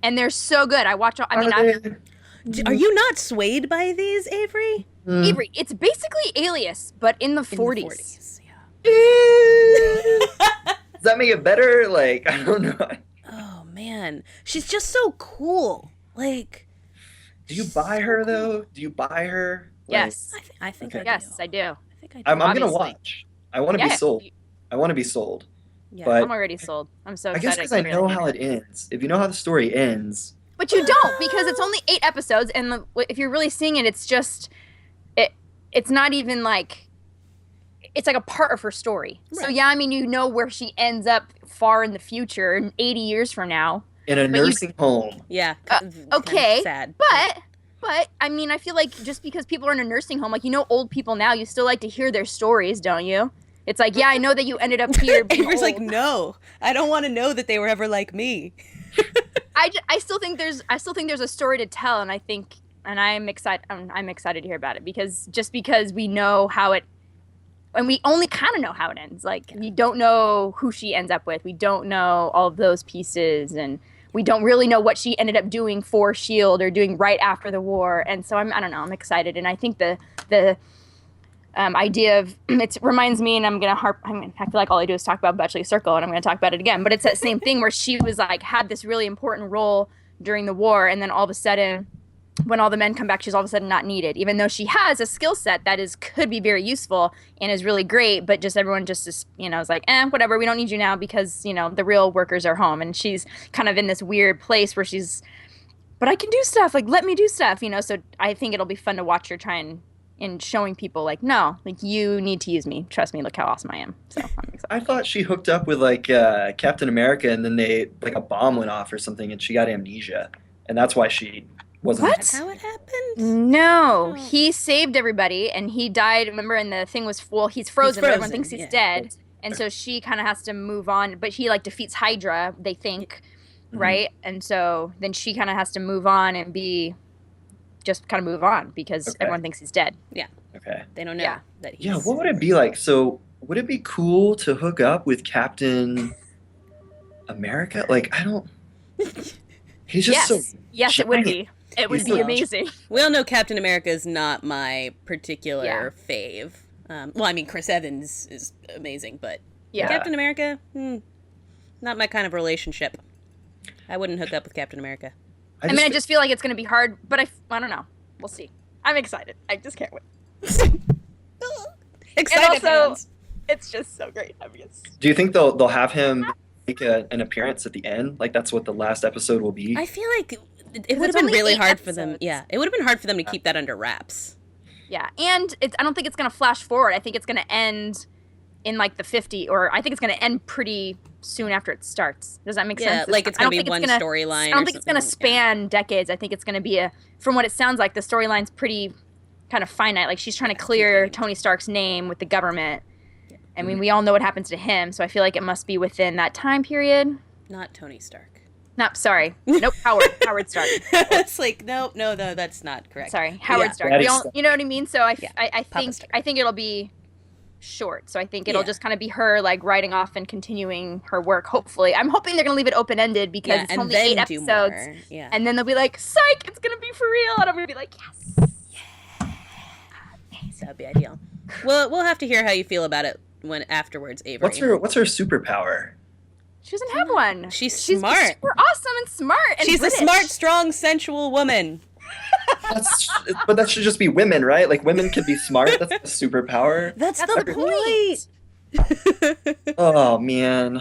[SPEAKER 1] And they're so good. I watch,
[SPEAKER 3] Are you not swayed by these, Avery?
[SPEAKER 1] Avery, it's basically Alias, but in the 40s.
[SPEAKER 2] Does that make it better? Like, I don't know.
[SPEAKER 3] Oh, man. She's just so cool. Like,
[SPEAKER 2] do you buy her, though? Do you buy her? Like,
[SPEAKER 1] yes.
[SPEAKER 3] I think
[SPEAKER 1] Yes, I do.
[SPEAKER 3] I think I do.
[SPEAKER 2] I'm going to watch. I want to be sold. I want to be sold.
[SPEAKER 3] Yeah,
[SPEAKER 2] but
[SPEAKER 1] I'm already sold. I'm so
[SPEAKER 2] I
[SPEAKER 1] excited.
[SPEAKER 2] guess because I know how it ends. If you know how the story ends,
[SPEAKER 1] But you don't, because it's only 8 episodes, and if you're really seeing it, it's just it's not even like it's like a part of her story. Right. So yeah, I mean, you know where she ends up far in the future, 80 years from now,
[SPEAKER 2] in a nursing home.
[SPEAKER 3] Yeah.
[SPEAKER 1] Okay.
[SPEAKER 3] Sad.
[SPEAKER 1] But I mean, I feel like just because people are in a nursing home, like, you know, old people now, you still like to hear their stories, don't you? It's like, yeah, I know that you ended up here.
[SPEAKER 3] Avery's like, no, I don't want to know that they were ever like me.
[SPEAKER 1] I still think there's a story to tell, and I'm excited to hear about it, because we know how it, and we only kind of know how it ends. Like, we don't know who she ends up with. We don't know all of those pieces, and we don't really know what she ended up doing for S.H.I.E.L.D. or doing right after the war. And so I don't know, I'm excited, and I think the idea of it reminds me, and I feel like all I do is talk about Bletchley Circle, and I'm going to talk about it again, but it's that same thing where she was like, had this really important role during the war, and then all of a sudden, when all the men come back, she's all of a sudden not needed, even though she has a skill set that could be very useful and is really great, but just everyone just is, you know, is like, whatever, we don't need you now because, you know, the real workers are home. And she's kind of in this weird place where she's, but I can do stuff, like, let me do stuff, you know. So I think it'll be fun to watch her try and showing people, like, no, like, you need to use me. Trust me, look how awesome I am. So I'm excited.
[SPEAKER 2] I thought she hooked up with, like, Captain America, and then a bomb went off or something, and she got amnesia. And that's why she wasn't.
[SPEAKER 1] What?
[SPEAKER 3] That's how it happened?
[SPEAKER 1] No, he saved everybody, and he died, remember, and the thing was, well, he's frozen, but everyone thinks he's dead. And so she kind of has to move on, but he, like, defeats Hydra, they think, right? And so then she kind of has to move on and just kind of move on, because everyone thinks he's dead.
[SPEAKER 3] Yeah.
[SPEAKER 2] Okay.
[SPEAKER 3] They don't know that he's...
[SPEAKER 2] Yeah, what would it be like? So, would it be cool to hook up with Captain America? Like, I don't... He's just so...
[SPEAKER 1] Yes, it would be. It would be amazing.
[SPEAKER 3] We all know Captain America is not my particular fave. Well, I mean, Chris Evans is amazing, but Captain America, not my kind of relationship. I wouldn't hook up with Captain America.
[SPEAKER 1] I just feel like it's going to be hard, but I don't know. We'll see. I'm excited. I just can't wait.
[SPEAKER 3] Excited.
[SPEAKER 1] And also, it's just so great.
[SPEAKER 2] Do you think they'll have him make an appearance at the end? Like, that's what the last episode will be?
[SPEAKER 3] I feel like it would have been really hard for them. Yeah, it would have been hard for them to keep that under wraps.
[SPEAKER 1] Yeah, and I don't think it's going to flash forward. I think it's going to end in, like, the 50, or I think it's going to end pretty soon after it starts. Does that make sense?
[SPEAKER 3] Yeah, like, it's going to be one storyline.
[SPEAKER 1] I don't think it's going to span decades. I think it's going to be from what it sounds like, the storyline's pretty kind of finite. Like, she's trying to clear Tony Stark's name with the government. Yeah. I mean, we all know what happens to him, so I feel like it must be within that time period.
[SPEAKER 3] Not Tony Stark.
[SPEAKER 1] No, sorry. Nope, Howard Stark.
[SPEAKER 3] It's like, no, that's not correct.
[SPEAKER 1] Sorry, Howard Stark. You know what I mean? So I think it'll be short. So I think it'll just kind of be her, like, riding off and continuing her work, hopefully. I'm hoping they're going to leave it open-ended, because it's only 8 episodes. Yeah. And then they'll be like, psych, it's going to be for real. And I'm going to be like, yes.
[SPEAKER 3] That would be ideal. We'll have to hear how you feel about it afterwards, Avery.
[SPEAKER 2] What's her superpower?
[SPEAKER 1] She doesn't have one.
[SPEAKER 3] She's smart. She's
[SPEAKER 1] super awesome and smart. And
[SPEAKER 3] she's
[SPEAKER 1] British.
[SPEAKER 3] A smart, strong, sensual woman.
[SPEAKER 2] But that should just be women, right? Like, women could be smart. That's a superpower.
[SPEAKER 3] That's the point.
[SPEAKER 2] Oh, man.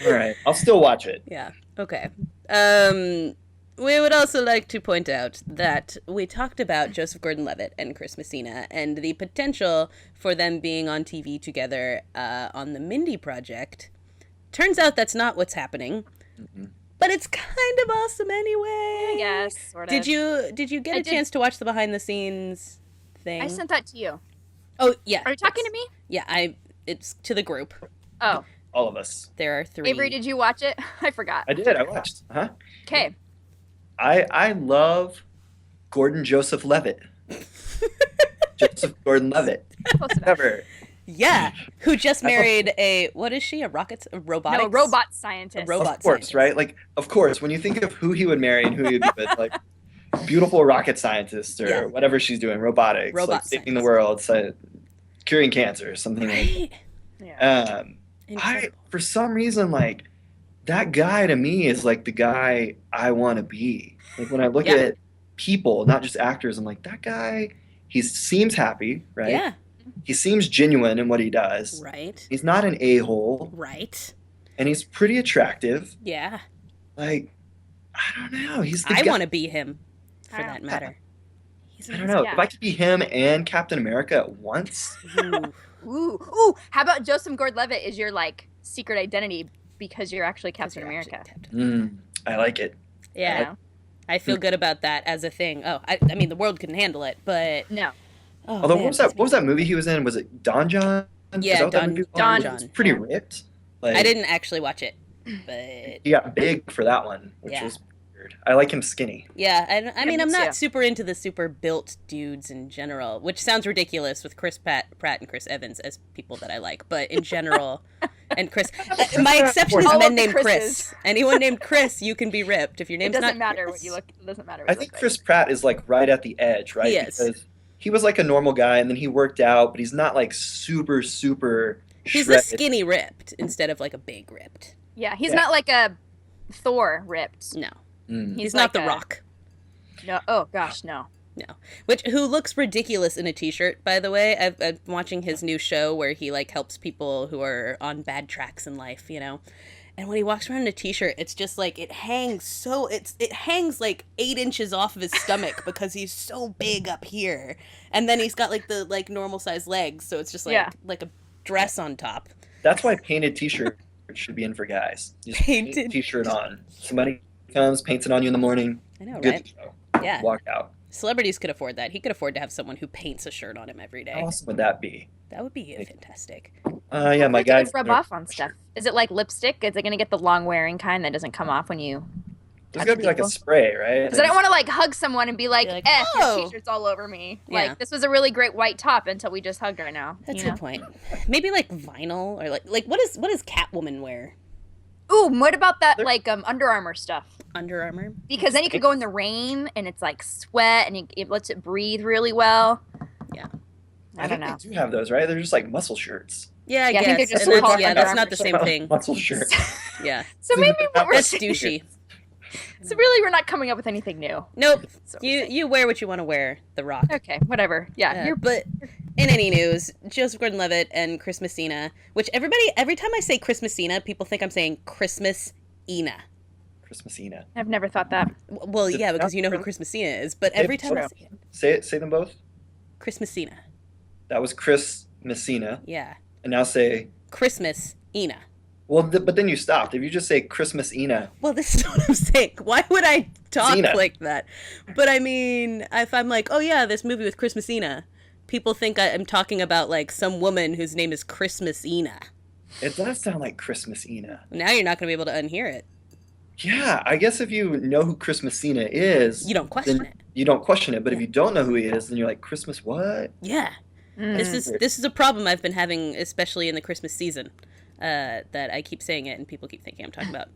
[SPEAKER 2] All right. I'll still watch it.
[SPEAKER 3] Yeah. Okay. We would also like to point out that we talked about Joseph Gordon-Levitt and Chris Messina and the potential for them being on TV together on the Mindy Project. Turns out that's not what's happening. Mm-hmm. But it's kind of awesome anyway.
[SPEAKER 1] I guess, sort of.
[SPEAKER 3] Did you get a chance to watch the behind the scenes thing?
[SPEAKER 1] I sent that to you.
[SPEAKER 3] Oh, yeah.
[SPEAKER 1] Are you talking to me?
[SPEAKER 3] Yeah, it's to the group.
[SPEAKER 1] Oh.
[SPEAKER 2] All of us.
[SPEAKER 3] There are 3.
[SPEAKER 1] Avery, did you watch it? I forgot.
[SPEAKER 2] I did. I watched. Uh-huh.
[SPEAKER 1] Okay.
[SPEAKER 2] I love Joseph Levitt. Joseph Gordon-Levitt. Never.
[SPEAKER 3] Yeah, who just married what is she? A robot scientist.
[SPEAKER 1] A robot
[SPEAKER 2] of course,
[SPEAKER 1] scientist.
[SPEAKER 2] Right? Like, of course, when you think of who he would marry and who he would be with, like, beautiful rocket scientist or whatever she's doing, robotics, like saving the world, curing cancer, something like that. Yeah. For some reason, like, that guy to me is like the guy I want to be. Like, when I look at people, not just actors, I'm like, that guy, he seems happy, right?
[SPEAKER 3] Yeah.
[SPEAKER 2] He seems genuine in what he does.
[SPEAKER 3] Right.
[SPEAKER 2] He's not an a-hole.
[SPEAKER 3] Right.
[SPEAKER 2] And he's pretty attractive.
[SPEAKER 3] Yeah.
[SPEAKER 2] Like, I don't know. He's the
[SPEAKER 3] I
[SPEAKER 2] guy.
[SPEAKER 3] want to be him, for
[SPEAKER 1] I
[SPEAKER 3] that
[SPEAKER 1] don't-
[SPEAKER 3] matter.
[SPEAKER 2] I don't know.
[SPEAKER 1] Yeah.
[SPEAKER 2] If I could be him and Captain America at once,
[SPEAKER 3] Ooh.
[SPEAKER 1] Ooh. How about Joseph Gordon-Levitt is your like secret identity because you're actually Captain America?
[SPEAKER 2] I like it.
[SPEAKER 3] Yeah.
[SPEAKER 1] You know?
[SPEAKER 3] I feel good about that as a thing. Oh, I mean, the world couldn't handle it, but...
[SPEAKER 1] No.
[SPEAKER 3] Oh,
[SPEAKER 2] Although,
[SPEAKER 3] man,
[SPEAKER 2] what was that movie he was in? Was it Don John?
[SPEAKER 3] Yeah,
[SPEAKER 2] Is that what that movie was?
[SPEAKER 1] Don
[SPEAKER 2] It was pretty
[SPEAKER 1] yeah.
[SPEAKER 2] ripped. Like,
[SPEAKER 3] I didn't actually watch it, but...
[SPEAKER 2] He got big for that one, which
[SPEAKER 3] Yeah.
[SPEAKER 2] was weird. I like him skinny.
[SPEAKER 3] Yeah, I mean,
[SPEAKER 1] me
[SPEAKER 3] I'm
[SPEAKER 1] too.
[SPEAKER 3] not super into the super built dudes in general, which sounds ridiculous with Pratt and Chris Evans as people that I like, but in general, and Chris, my exception is
[SPEAKER 1] All of
[SPEAKER 3] men
[SPEAKER 1] the
[SPEAKER 3] named Chris.
[SPEAKER 1] Chris's.
[SPEAKER 3] Anyone named Chris, you can be ripped. If your
[SPEAKER 1] It
[SPEAKER 3] name's
[SPEAKER 1] doesn't
[SPEAKER 3] not
[SPEAKER 1] matter
[SPEAKER 3] Chris,
[SPEAKER 1] what you look. It doesn't matter. What
[SPEAKER 2] I
[SPEAKER 1] you
[SPEAKER 2] think
[SPEAKER 1] look
[SPEAKER 2] Chris Pratt is like right at the edge, right?
[SPEAKER 3] He is.
[SPEAKER 2] Because he was like a normal guy, and then he worked out, but he's not like super
[SPEAKER 3] he's
[SPEAKER 2] shredded.
[SPEAKER 3] a skinny ripped instead of like a big ripped.
[SPEAKER 1] Like. Yeah, he's
[SPEAKER 2] Yeah.
[SPEAKER 1] not like a Thor ripped.
[SPEAKER 3] No,
[SPEAKER 2] Mm.
[SPEAKER 3] he's
[SPEAKER 1] like
[SPEAKER 3] not The
[SPEAKER 1] a-
[SPEAKER 3] Rock.
[SPEAKER 1] No. Oh gosh, no.
[SPEAKER 3] No, who looks ridiculous in a t-shirt, by the way. I'm watching his new show where he like helps people who are on bad tracks in life, you know. And when he walks around in a t-shirt, it's just like it hangs like 8 inches off of his stomach because he's so big up here, and then he's got like the like normal size legs, so it's just like
[SPEAKER 1] Yeah.
[SPEAKER 3] like a dress on top.
[SPEAKER 2] That's why painted t-shirt should be in for guys. You just paint
[SPEAKER 3] Painted
[SPEAKER 2] a t-shirt on. Somebody comes, paints it on you in the morning.
[SPEAKER 3] I know,
[SPEAKER 2] Good
[SPEAKER 3] right?
[SPEAKER 2] to go.
[SPEAKER 3] Yeah,
[SPEAKER 2] Walk out.
[SPEAKER 3] celebrities could afford that. He could afford to have someone who paints a shirt on him every
[SPEAKER 2] How
[SPEAKER 3] day.
[SPEAKER 2] awesome would that be?
[SPEAKER 3] That would be fantastic.
[SPEAKER 2] Yeah, my
[SPEAKER 1] Like,
[SPEAKER 2] guy.
[SPEAKER 1] it's rub off on stuff. Is it like lipstick? Is it gonna get the long wearing kind that doesn't come off when you?
[SPEAKER 2] There's gotta be like a spray, right?
[SPEAKER 1] Because I don't want to like hug someone and be like,
[SPEAKER 3] You're like,
[SPEAKER 1] your
[SPEAKER 3] "Oh."
[SPEAKER 1] t-shirt's all over me.
[SPEAKER 3] Yeah.
[SPEAKER 1] Like this was a really great white top until we just hugged right now.
[SPEAKER 3] That's
[SPEAKER 1] you
[SPEAKER 3] a
[SPEAKER 1] know?
[SPEAKER 3] good point. Maybe like vinyl or like what does Catwoman wear?
[SPEAKER 1] Ooh, what about that like Under Armour stuff?
[SPEAKER 3] Under Armour?
[SPEAKER 1] Because then you could go in the rain and it's like sweat and it lets it breathe really well.
[SPEAKER 3] Yeah.
[SPEAKER 1] I don't know.
[SPEAKER 2] think they do have those, right? They're just like muscle shirts.
[SPEAKER 3] Yeah, I
[SPEAKER 1] Yeah, I
[SPEAKER 3] guess.
[SPEAKER 1] think they're just
[SPEAKER 3] And
[SPEAKER 1] called
[SPEAKER 3] that's,
[SPEAKER 1] Under
[SPEAKER 3] that's
[SPEAKER 1] Armour
[SPEAKER 3] not the same thing.
[SPEAKER 2] Muscle shirt.
[SPEAKER 3] Yeah.
[SPEAKER 1] So maybe what we're
[SPEAKER 3] That's
[SPEAKER 1] saying,
[SPEAKER 3] douchey.
[SPEAKER 1] so really we're not coming up with anything new.
[SPEAKER 3] Nope.
[SPEAKER 1] So we're saying.
[SPEAKER 3] You wear what you want to wear, The Rock.
[SPEAKER 1] Okay, whatever. Yeah, you're
[SPEAKER 3] But in any news, Joseph Gordon-Levitt and Chris Messina, which every time I say Chris Messina, people think I'm saying Christmas-ina.
[SPEAKER 2] Christmasina.
[SPEAKER 1] I've never thought that.
[SPEAKER 3] Well,
[SPEAKER 2] Did
[SPEAKER 3] yeah, because
[SPEAKER 2] that
[SPEAKER 3] you know who
[SPEAKER 2] print-
[SPEAKER 3] Chris Messina is, but every time I say it,
[SPEAKER 2] Say them both.
[SPEAKER 3] Chris Messina.
[SPEAKER 2] That was Chris Messina.
[SPEAKER 3] Yeah.
[SPEAKER 2] And now say,
[SPEAKER 3] Christmas-ina.
[SPEAKER 2] well, but then you stopped. If you just say Christmasina,
[SPEAKER 3] Well, this is what I'm saying. Why would I talk
[SPEAKER 2] Messina.
[SPEAKER 3] like that? But I mean, if I'm like, oh yeah, this movie with Chris Messina, people think I'm talking about like some woman whose name is Christmasina.
[SPEAKER 2] it does sound like Christmasina.
[SPEAKER 3] Now you're not going to be able to unhear it.
[SPEAKER 2] Yeah, I guess if you know who Chris Messina is,
[SPEAKER 3] You don't question
[SPEAKER 2] then
[SPEAKER 3] it.
[SPEAKER 2] you don't question it. But if you don't know who he is, then you're like, Christmas what?
[SPEAKER 3] Yeah.
[SPEAKER 1] Mm.
[SPEAKER 3] This is a problem I've been having, especially in the Christmas season. That I keep saying it, and people keep thinking I'm talking about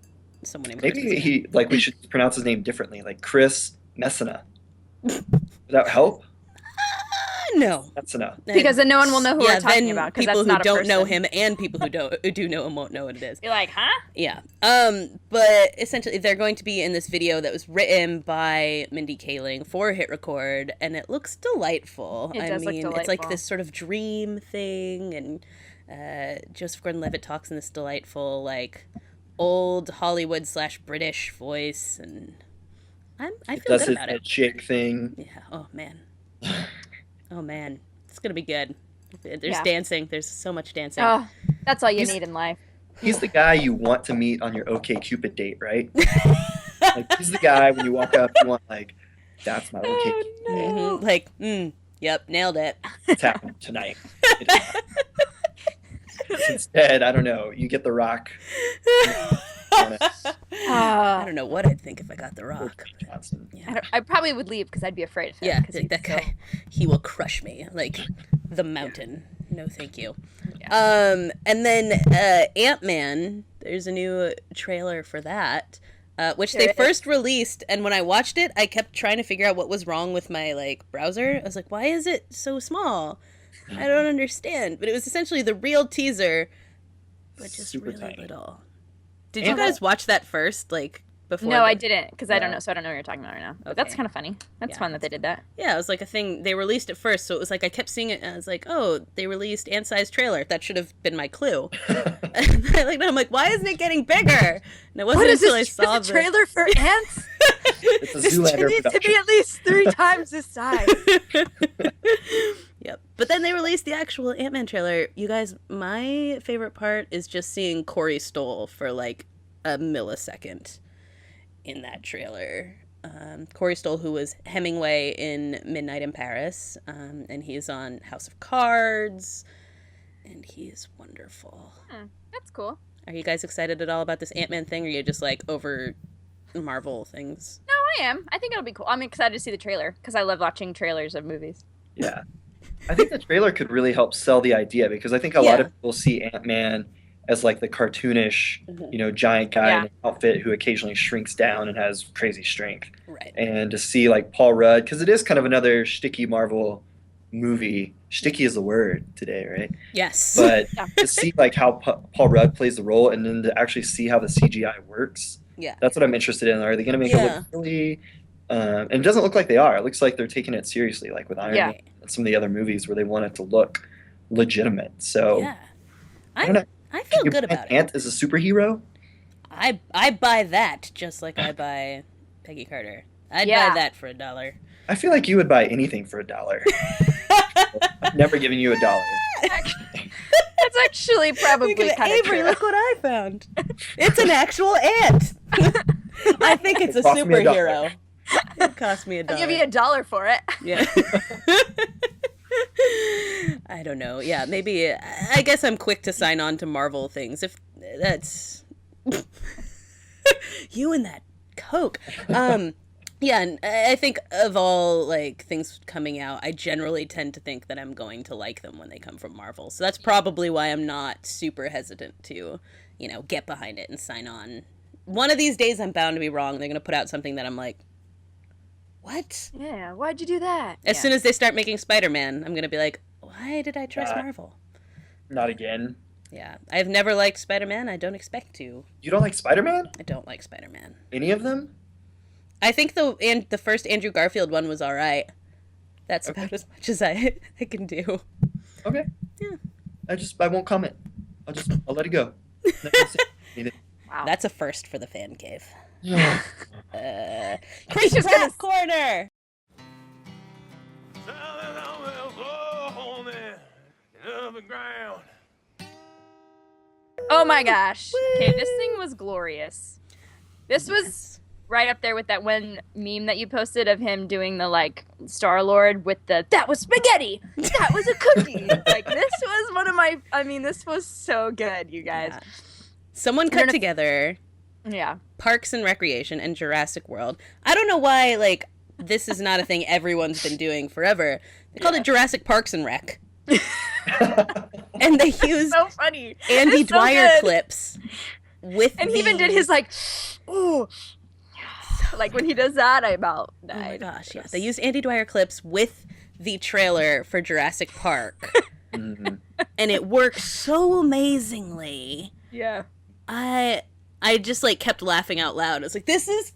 [SPEAKER 3] someone named
[SPEAKER 2] Maybe
[SPEAKER 3] Chris.
[SPEAKER 2] we should pronounce his name differently, like Chris Messina. Would that help?
[SPEAKER 3] No,
[SPEAKER 2] Messina.
[SPEAKER 1] Because then no one will know who we're talking
[SPEAKER 3] then
[SPEAKER 1] about. Because
[SPEAKER 3] people
[SPEAKER 1] that's not
[SPEAKER 3] who
[SPEAKER 1] a
[SPEAKER 3] don't know
[SPEAKER 1] person.
[SPEAKER 3] him and people who do know him won't know what it is.
[SPEAKER 1] You're like, huh?
[SPEAKER 3] Yeah. But essentially they're going to be in this video that was written by Mindy Kaling for HitRECORD, and it looks delightful.
[SPEAKER 1] It does look
[SPEAKER 3] It's like
[SPEAKER 1] delightful.
[SPEAKER 3] this sort of dream thing, and Joseph Gordon-Levitt talks in this delightful, like, old Hollywood / British voice, and I feel
[SPEAKER 2] Does
[SPEAKER 3] good
[SPEAKER 2] his
[SPEAKER 3] about it.
[SPEAKER 2] head thing.
[SPEAKER 3] Yeah. Oh man. Oh man. It's gonna be good. There's
[SPEAKER 1] Yeah.
[SPEAKER 3] dancing. There's so much dancing.
[SPEAKER 1] Oh, that's all you
[SPEAKER 2] He's-
[SPEAKER 1] need in life.
[SPEAKER 2] He's the guy you want to meet on your OKCupid date, right? Like he's the guy when you walk up, you want like, that's my OKCupid date.
[SPEAKER 3] Mhm. Like, yep, nailed it.
[SPEAKER 2] It's happening tonight. Instead, I don't know. You get The Rock.
[SPEAKER 3] I don't know what I'd think if I got The Rock.
[SPEAKER 2] Johnson.
[SPEAKER 3] Yeah,
[SPEAKER 1] I probably would leave because I'd be afraid of him.
[SPEAKER 3] yeah,
[SPEAKER 1] 'cause he's
[SPEAKER 3] that
[SPEAKER 1] so-
[SPEAKER 3] guy, he will crush me like the mountain. No, thank you.
[SPEAKER 1] Yeah.
[SPEAKER 3] And then Ant-Man. There's a new trailer for that, which
[SPEAKER 1] There
[SPEAKER 3] they
[SPEAKER 1] is.
[SPEAKER 3] first released. And when I watched it, I kept trying to figure out what was wrong with my like browser. I was like, why is it so small? I don't understand. But it was essentially the real teaser, but just
[SPEAKER 2] Super
[SPEAKER 3] really
[SPEAKER 2] tiny.
[SPEAKER 3] little. Did you
[SPEAKER 2] And-
[SPEAKER 3] guys watch that first, like before?
[SPEAKER 1] No,
[SPEAKER 3] the-
[SPEAKER 1] I didn't because I don't
[SPEAKER 2] Yeah.
[SPEAKER 1] know, so I don't know what you're talking about right now. But that's
[SPEAKER 3] Okay.
[SPEAKER 1] kind of funny. That's
[SPEAKER 3] Yeah.
[SPEAKER 1] fun that they did that.
[SPEAKER 3] Yeah, it was like a thing. They released it first, so it was like I kept seeing it, and I was like, "Oh, they released Ant-sized trailer. That should have been my clue." And I'm like, "Why isn't it getting bigger?" And it wasn't until I saw
[SPEAKER 1] a trailer for ants?
[SPEAKER 2] It's a Zoolander
[SPEAKER 1] needs to
[SPEAKER 2] production.
[SPEAKER 1] be at least 3 times this size.
[SPEAKER 3] Yep. But then they released the actual Ant-Man trailer. You guys, my favorite part is just seeing Corey Stoll for like a millisecond in that trailer. Corey Stoll, who was Hemingway in Midnight in Paris, and he's on House of Cards, and he's wonderful.
[SPEAKER 1] That's cool.
[SPEAKER 3] Are you guys excited at all about this Ant-Man thing, or are you just like over Marvel things?
[SPEAKER 1] No, I am. I think it'll be cool. I'm excited to see the trailer because I love watching trailers of movies.
[SPEAKER 2] Yeah. I think the trailer could really help sell the idea because I think a lot of people see Ant-Man as like the cartoonish, giant guy in an outfit who occasionally shrinks down and has crazy strength.
[SPEAKER 3] Right.
[SPEAKER 2] And to see like Paul Rudd, because it is kind of another shticky Marvel movie. Shticky is the word today, right?
[SPEAKER 3] Yes.
[SPEAKER 2] But to see like how Paul Rudd plays the role and then to actually see how the CGI works, that's what I'm interested in. Are they going to make it look really... and it doesn't look like they are. It looks like they're taking it seriously, like with Iron Man and some of the other movies where they want it to look legitimate. So I don't know.
[SPEAKER 3] I feel good about it.
[SPEAKER 2] Ant is a superhero?
[SPEAKER 3] I buy that just like I buy Peggy Carter. I'd buy that for $1.
[SPEAKER 2] I feel like you would buy anything for $1. I've never given you $1.
[SPEAKER 1] That's actually probably kind of
[SPEAKER 3] Avery,
[SPEAKER 1] true.
[SPEAKER 3] look what I found. It's an actual ant. I think it's a superhero. It cost me $1.
[SPEAKER 1] I'll give you $1 for it.
[SPEAKER 3] Yeah. I don't know. Yeah, maybe. I guess I'm quick to sign on to Marvel things. If that's you and that Coke. Yeah, and I think of all like things coming out, I generally tend to think that I'm going to like them when they come from Marvel. So that's probably why I'm not super hesitant to, get behind it and sign on. One of these days, I'm bound to be wrong. They're going to put out something that I'm like, what?
[SPEAKER 1] Yeah, why'd you do that?
[SPEAKER 3] As soon as they start making Spider-Man, I'm going to be like, why did I trust Marvel?
[SPEAKER 2] Not again.
[SPEAKER 3] Yeah, I've never liked Spider-Man. I don't expect to.
[SPEAKER 2] You don't like Spider-Man?
[SPEAKER 3] I don't like Spider-Man.
[SPEAKER 2] Any of them?
[SPEAKER 3] I think the first Andrew Garfield one was all right. That's about as much as I can do.
[SPEAKER 2] Okay.
[SPEAKER 3] Yeah.
[SPEAKER 2] I won't comment. I'll let it go.
[SPEAKER 1] Wow.
[SPEAKER 3] That's a first for the fan cave.
[SPEAKER 1] Kristin
[SPEAKER 3] Pratt Corner.
[SPEAKER 1] Oh my gosh. Okay, this thing was glorious. This was right up there with that one meme that you posted of him doing the like Star-Lord with that was spaghetti. That was a cookie. Like this was one of my this was so good, you guys.
[SPEAKER 3] Yeah. Someone cut together Parks and Recreation and Jurassic World. I don't know why like this is not a thing everyone's been doing forever. They called it Jurassic Parks and Rec. And they used
[SPEAKER 1] so funny.
[SPEAKER 3] Andy Dwyer clips with
[SPEAKER 1] he even did his like ooh. Like when he does that, I about died.
[SPEAKER 3] Oh my gosh, yeah. They used Andy Dwyer clips with the trailer for Jurassic Park. And it worked so amazingly.
[SPEAKER 1] Yeah.
[SPEAKER 3] I just like kept laughing out loud. I was like, this is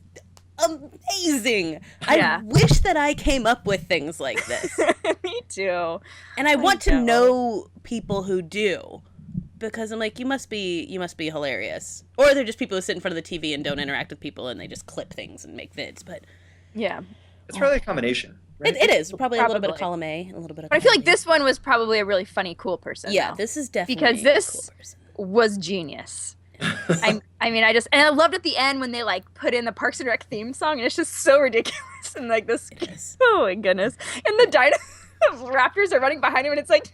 [SPEAKER 3] amazing. I wish that I came up with things like this.
[SPEAKER 1] Me too.
[SPEAKER 3] And I want to know people who do. Because I'm like, you must be hilarious. Or they're just people who sit in front of the TV and don't interact with people and they just clip things and make vids. But
[SPEAKER 1] yeah.
[SPEAKER 2] It's probably a combination. Right?
[SPEAKER 3] It is. Probably a little bit of column A, a little bit of
[SPEAKER 1] But I feel like this one was probably a really funny, cool person.
[SPEAKER 3] Yeah,
[SPEAKER 1] though.
[SPEAKER 3] this is definitely
[SPEAKER 1] because this
[SPEAKER 3] a cool person.
[SPEAKER 1] Was genius. I I loved at the end when they like put in the Parks and Rec theme song and it's just so ridiculous and like this. Oh my goodness! And the raptors are running behind him and it's like.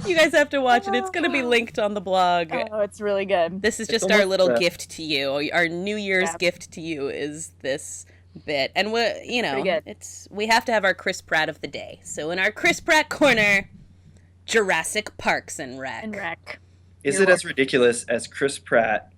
[SPEAKER 3] You guys have to watch it. It's going to be linked on the blog.
[SPEAKER 1] Oh, it's really good.
[SPEAKER 3] This is just our little gift to you. Our New Year's gift to you is this bit. And we have to have our Chris Pratt of the day. So in our Chris Pratt corner, Jurassic Parks and Rec.
[SPEAKER 2] Is it as ridiculous as Chris Pratt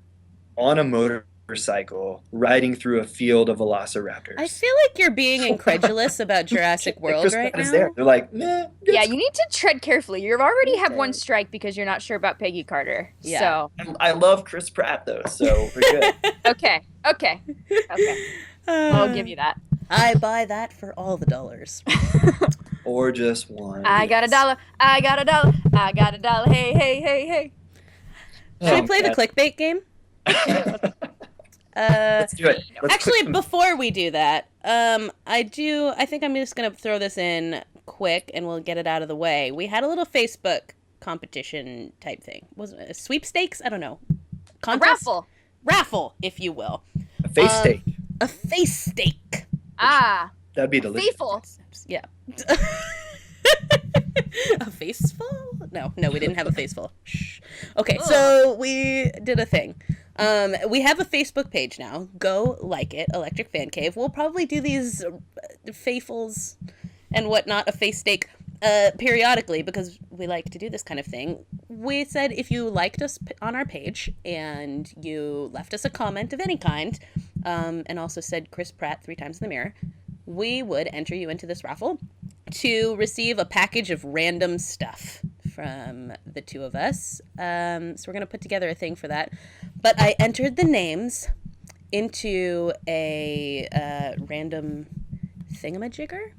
[SPEAKER 2] on a motorcycle riding through a field of velociraptors?
[SPEAKER 3] I feel like you're being incredulous about Jurassic World
[SPEAKER 2] Chris
[SPEAKER 3] right
[SPEAKER 2] Pratt
[SPEAKER 3] now.
[SPEAKER 2] Is there. They're like, meh.
[SPEAKER 1] Yeah, you need to tread carefully. You already have one strike because you're not sure about Peggy Carter. Yeah. So
[SPEAKER 2] I love Chris Pratt though, so we're good.
[SPEAKER 1] Okay. I'll give you that.
[SPEAKER 3] I buy that for all the dollars.
[SPEAKER 2] Or just one.
[SPEAKER 1] I got $1. I got $1. I got $1. Hey, hey, hey, hey.
[SPEAKER 3] Should we play the clickbait game?
[SPEAKER 2] Let's do it. Let's
[SPEAKER 3] Actually,
[SPEAKER 2] click
[SPEAKER 3] before we do that, I think I'm just gonna throw this in quick and we'll get it out of the way. We had a little Facebook competition type thing. Was it a sweepstakes? I don't know. Contest? Raffle, if you will.
[SPEAKER 2] a face steak.
[SPEAKER 3] A face steak.
[SPEAKER 2] That'd be delicious.
[SPEAKER 1] Faithful.
[SPEAKER 3] Yeah. A faceful? No, we didn't have a faceful. Shh. Okay, so we did a thing. We have a Facebook page now. Go like it, Electric Fancave. We'll probably do these faithfuls and whatnot, a face steak, periodically because we like to do this kind of thing. We said if you liked us on our page and you left us a comment of any kind, and also said Chris Pratt 3 times in the mirror, we would enter you into this raffle to receive a package of random stuff from the two of us. So we're going to put together a thing for that. But I entered the names into a random thingamajigger.